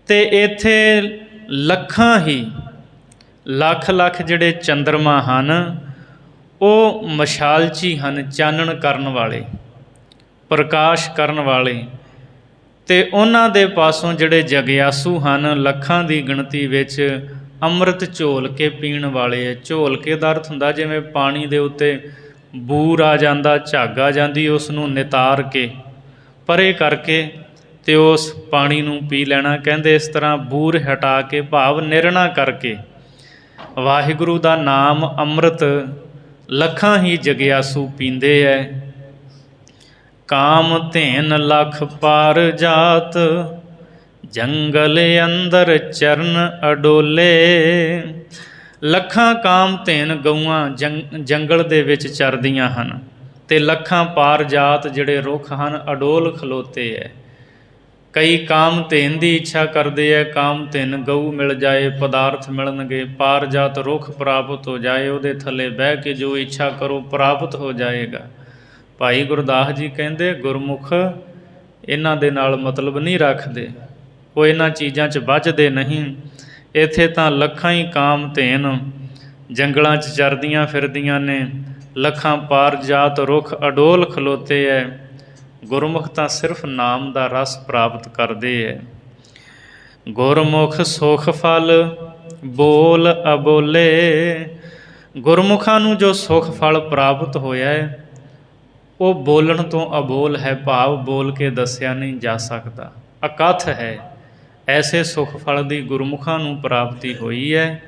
ਤੇ ਇੱਥੇ ਲੱਖਾਂ ਹੀ ਲੱਖ ਲੱਖ ਜਿਹੜੇ ਚੰਦਰਮਾ ਹਨ, ਉਹ ਮਸ਼ਾਲਚੀ ਹਨ, ਚਾਨਣ ਕਰਨ ਵਾਲੇ, ਪ੍ਰਕਾਸ਼ ਕਰਨ ਵਾਲੇ। ਤੇ ਉਹਨਾਂ ਦੇ ਪਾਸੋਂ ਜਿਹੜੇ ਜਗਿਆਸੂ ਹਨ, ਲੱਖਾਂ ਦੀ ਗਿਣਤੀ ਵਿੱਚ ਅੰਮ੍ਰਿਤ ਝੋਲ ਕੇ ਪੀਣ ਵਾਲੇ ਹੈ। ਝੋਲ ਕੇ ਦਾ ਅਰਥ ਹੁੰਦਾ ਜਿਵੇਂ ਪਾਣੀ ਦੇ ਉੱਤੇ ਬੂਰ ਆ ਜਾਂਦਾ, ਝੱਗ ਆ ਜਾਂਦੀ, ਉਸ ਨੂੰ ਨਿਤਾਰ ਕੇ ਪਰੇ ਕਰਕੇ ਤੇ ਉਸ ਪਾਣੀ ਨੂੰ ਪੀ ਲੈਣਾ। ਕਹਿੰਦੇ ਇਸ ਤਰ੍ਹਾਂ ਬੂਰ ਹਟਾ ਕੇ ਭਾਵ ਨਿਰਣਾ ਕਰਕੇ ਵਾਹਿਗੁਰੂ ਦਾ ਨਾਮ ਅੰਮ੍ਰਿਤ ਲੱਖਾਂ ਹੀ ਜਗਿਆਸੂ ਪੀਂਦੇ ਹੈ। ਕਾਮ ਧੇਨ ਲਖ ਪਾਰ ਜਾਤ, ਜੰਗਲ ਅੰਦਰ ਚਰਨ ਅਡੋਲੇ। ਲੱਖਾਂ ਕਾਮ ਧੇਨ ਗਊਆਂ ਜੰਗਲ ਦੇ ਵਿੱਚ ਚਰਦੀਆਂ ਹਨ, ਅਤੇ ਲੱਖਾਂ ਪਾਰ ਜਾਤ ਜਿਹੜੇ ਰੁੱਖ ਹਨ ਅਡੋਲ ਖਲੋਤੇ ਹੈ। ਕਈ ਕਾਮ ਧੇਨ ਦੀ ਇੱਛਾ ਕਰਦੇ ਹੈ, ਕਾਮ ਧੇਨ ਗਊ ਮਿਲ ਜਾਏ, ਪਦਾਰਥ ਮਿਲਣਗੇ, ਪਾਰ ਜਾਤ ਰੁੱਖ ਪ੍ਰਾਪਤ ਹੋ ਜਾਏ, ਉਹਦੇ ਥੱਲੇ ਬਹਿ ਕੇ ਜੋ ਇੱਛਾ ਕਰੋ ਪ੍ਰਾਪਤ ਹੋ ਜਾਏਗਾ। ਭਾਈ ਗੁਰਦਾਸ ਜੀ ਕਹਿੰਦੇ ਗੁਰਮੁਖ ਇਹਨਾਂ ਦੇ ਨਾਲ ਮਤਲਬ ਨਹੀਂ ਰੱਖਦੇ, ਉਹ ਇਹਨਾਂ ਚੀਜ਼ਾਂ 'ਚ ਵੱਝਦੇ ਨਹੀਂ। ਇੱਥੇ ਤਾਂ ਲੱਖਾਂ ਹੀ ਕਾਮ ਧੇਨ ਜੰਗਲਾਂ 'ਚ ਚਰਦੀਆਂ ਫਿਰਦੀਆਂ ਨੇ, ਲੱਖਾਂ ਪਾਰ ਜਾਤ ਰੁੱਖ ਅਡੋਲ ਖਲੋਤੇ ਹੈ। ਗੁਰਮੁਖ ਤਾਂ ਸਿਰਫ ਨਾਮ ਦਾ ਰਸ ਪ੍ਰਾਪਤ ਕਰਦੇ ਹੈ। ਗੁਰਮੁਖ ਸੁਖ ਫਲ ਬੋਲ ਅਬੋਲੇ। ਗੁਰਮੁਖਾਂ ਨੂੰ ਜੋ ਸੁਖ ਫਲ ਪ੍ਰਾਪਤ ਹੋਇਆ ਹੈ ਉਹ ਬੋਲਣ ਤੋਂ ਅਬੋਲ ਹੈ, ਭਾਵ ਬੋਲ ਕੇ ਦੱਸਿਆ ਨਹੀਂ ਜਾ ਸਕਦਾ, ਅਕਥ ਹੈ। ਐਸੇ ਸੁਖ ਫਲ ਦੀ ਗੁਰਮੁਖਾਂ ਨੂੰ ਪ੍ਰਾਪਤੀ ਹੋਈ ਹੈ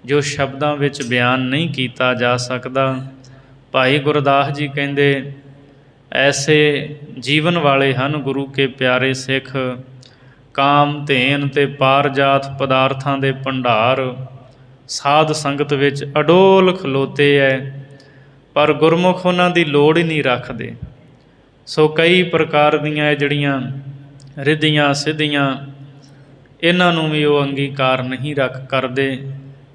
ਜੋ ਸ਼ਬਦਾਂ ਵਿੱਚ ਬਿਆਨ ਨਹੀਂ ਕੀਤਾ ਜਾ ਸਕਦਾ। ਭਾਈ ਗੁਰਦਾਸ ਜੀ ਕਹਿੰਦੇ ਐਸੇ ਜੀਵਨ ਵਾਲੇ ਹਨ ਗੁਰੂ ਕੇ ਪਿਆਰੇ ਸਿੱਖ, ਕਾਮ ਧੇਨ ਅਤੇ ਪਾਰ ਜਾਤ ਪਦਾਰਥਾਂ ਦੇ ਭੰਡਾਰ ਸਾਧ ਸੰਗਤ ਵਿੱਚ ਅਡੋਲ ਖਲੋਤੇ ਹੈ, ਪਰ ਗੁਰਮੁਖ ਉਹਨਾਂ ਦੀ ਲੋੜ ਹੀ ਨਹੀਂ ਰੱਖਦੇ। ਸੋ ਕਈ ਪ੍ਰਕਾਰ ਦੀਆਂ ਜਿਹੜੀਆਂ ਰਿੱਧੀਆਂ ਸਿੱਧੀਆਂ ਇਹਨਾਂ ਨੂੰ ਵੀ ਉਹ ਅੰਗੀਕਾਰ ਨਹੀਂ ਕਰਦੇ।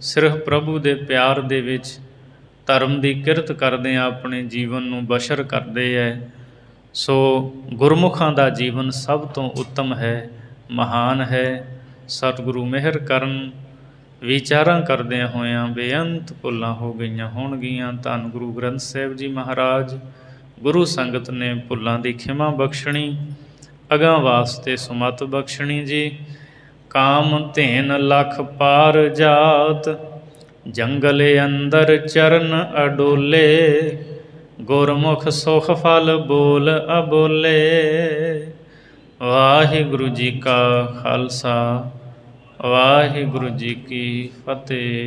ਸਿਰਫ ਪ੍ਰਭੂ ਦੇ ਪਿਆਰ ਦੇ ਵਿੱਚ ਧਰਮ ਦੀ ਕਿਰਤ ਕਰਦੇ ਆ, ਆਪਣੇ ਜੀਵਨ ਨੂੰ ਬਸ਼ਰ ਕਰਦੇ ਹੈ। ਸੋ ਗੁਰਮੁਖਾਂ ਦਾ ਜੀਵਨ ਸਭ ਤੋਂ ਉੱਤਮ ਹੈ, ਮਹਾਨ ਹੈ। ਸਤਿਗੁਰੂ ਮਿਹਰ ਕਰਨ। ਵਿਚਾਰਾਂ ਕਰਦਿਆਂ ਹੋਇਆਂ ਬੇਅੰਤ ਭੁੱਲਾਂ ਹੋ ਗਈਆਂ ਹੋਣਗੀਆਂ। ਧੰਨ ਗੁਰੂ ਗ੍ਰੰਥ ਸਾਹਿਬ ਜੀ ਮਹਾਰਾਜ, ਗੁਰੂ ਸੰਗਤ ਨੇ ਭੁੱਲਾਂ ਦੀ ਖਿਮਾ ਬਖਸ਼ਣੀ, ਅਗਾਂਹ ਵਾਸਤੇ ਸੁਮਤ ਬਖਸ਼ਣੀ ਜੀ। ਕਾਮ ਧੇਨ ਲਖ ਪਾਰ ਜਾਤ, ਜੰਗਲ ਅੰਦਰ ਚਰਨ ਅਡੋਲੇ। ਗੁਰਮੁਖ ਸੁਖ ਫਲ ਬੋਲ ਅਬੋਲੇ। ਵਾਹਿਗੁਰੂ ਜੀ ਕਾ ਖਾਲਸਾ, ਵਾਹਿਗੁਰੂ ਜੀ ਕੀ ਫਤਿਹ।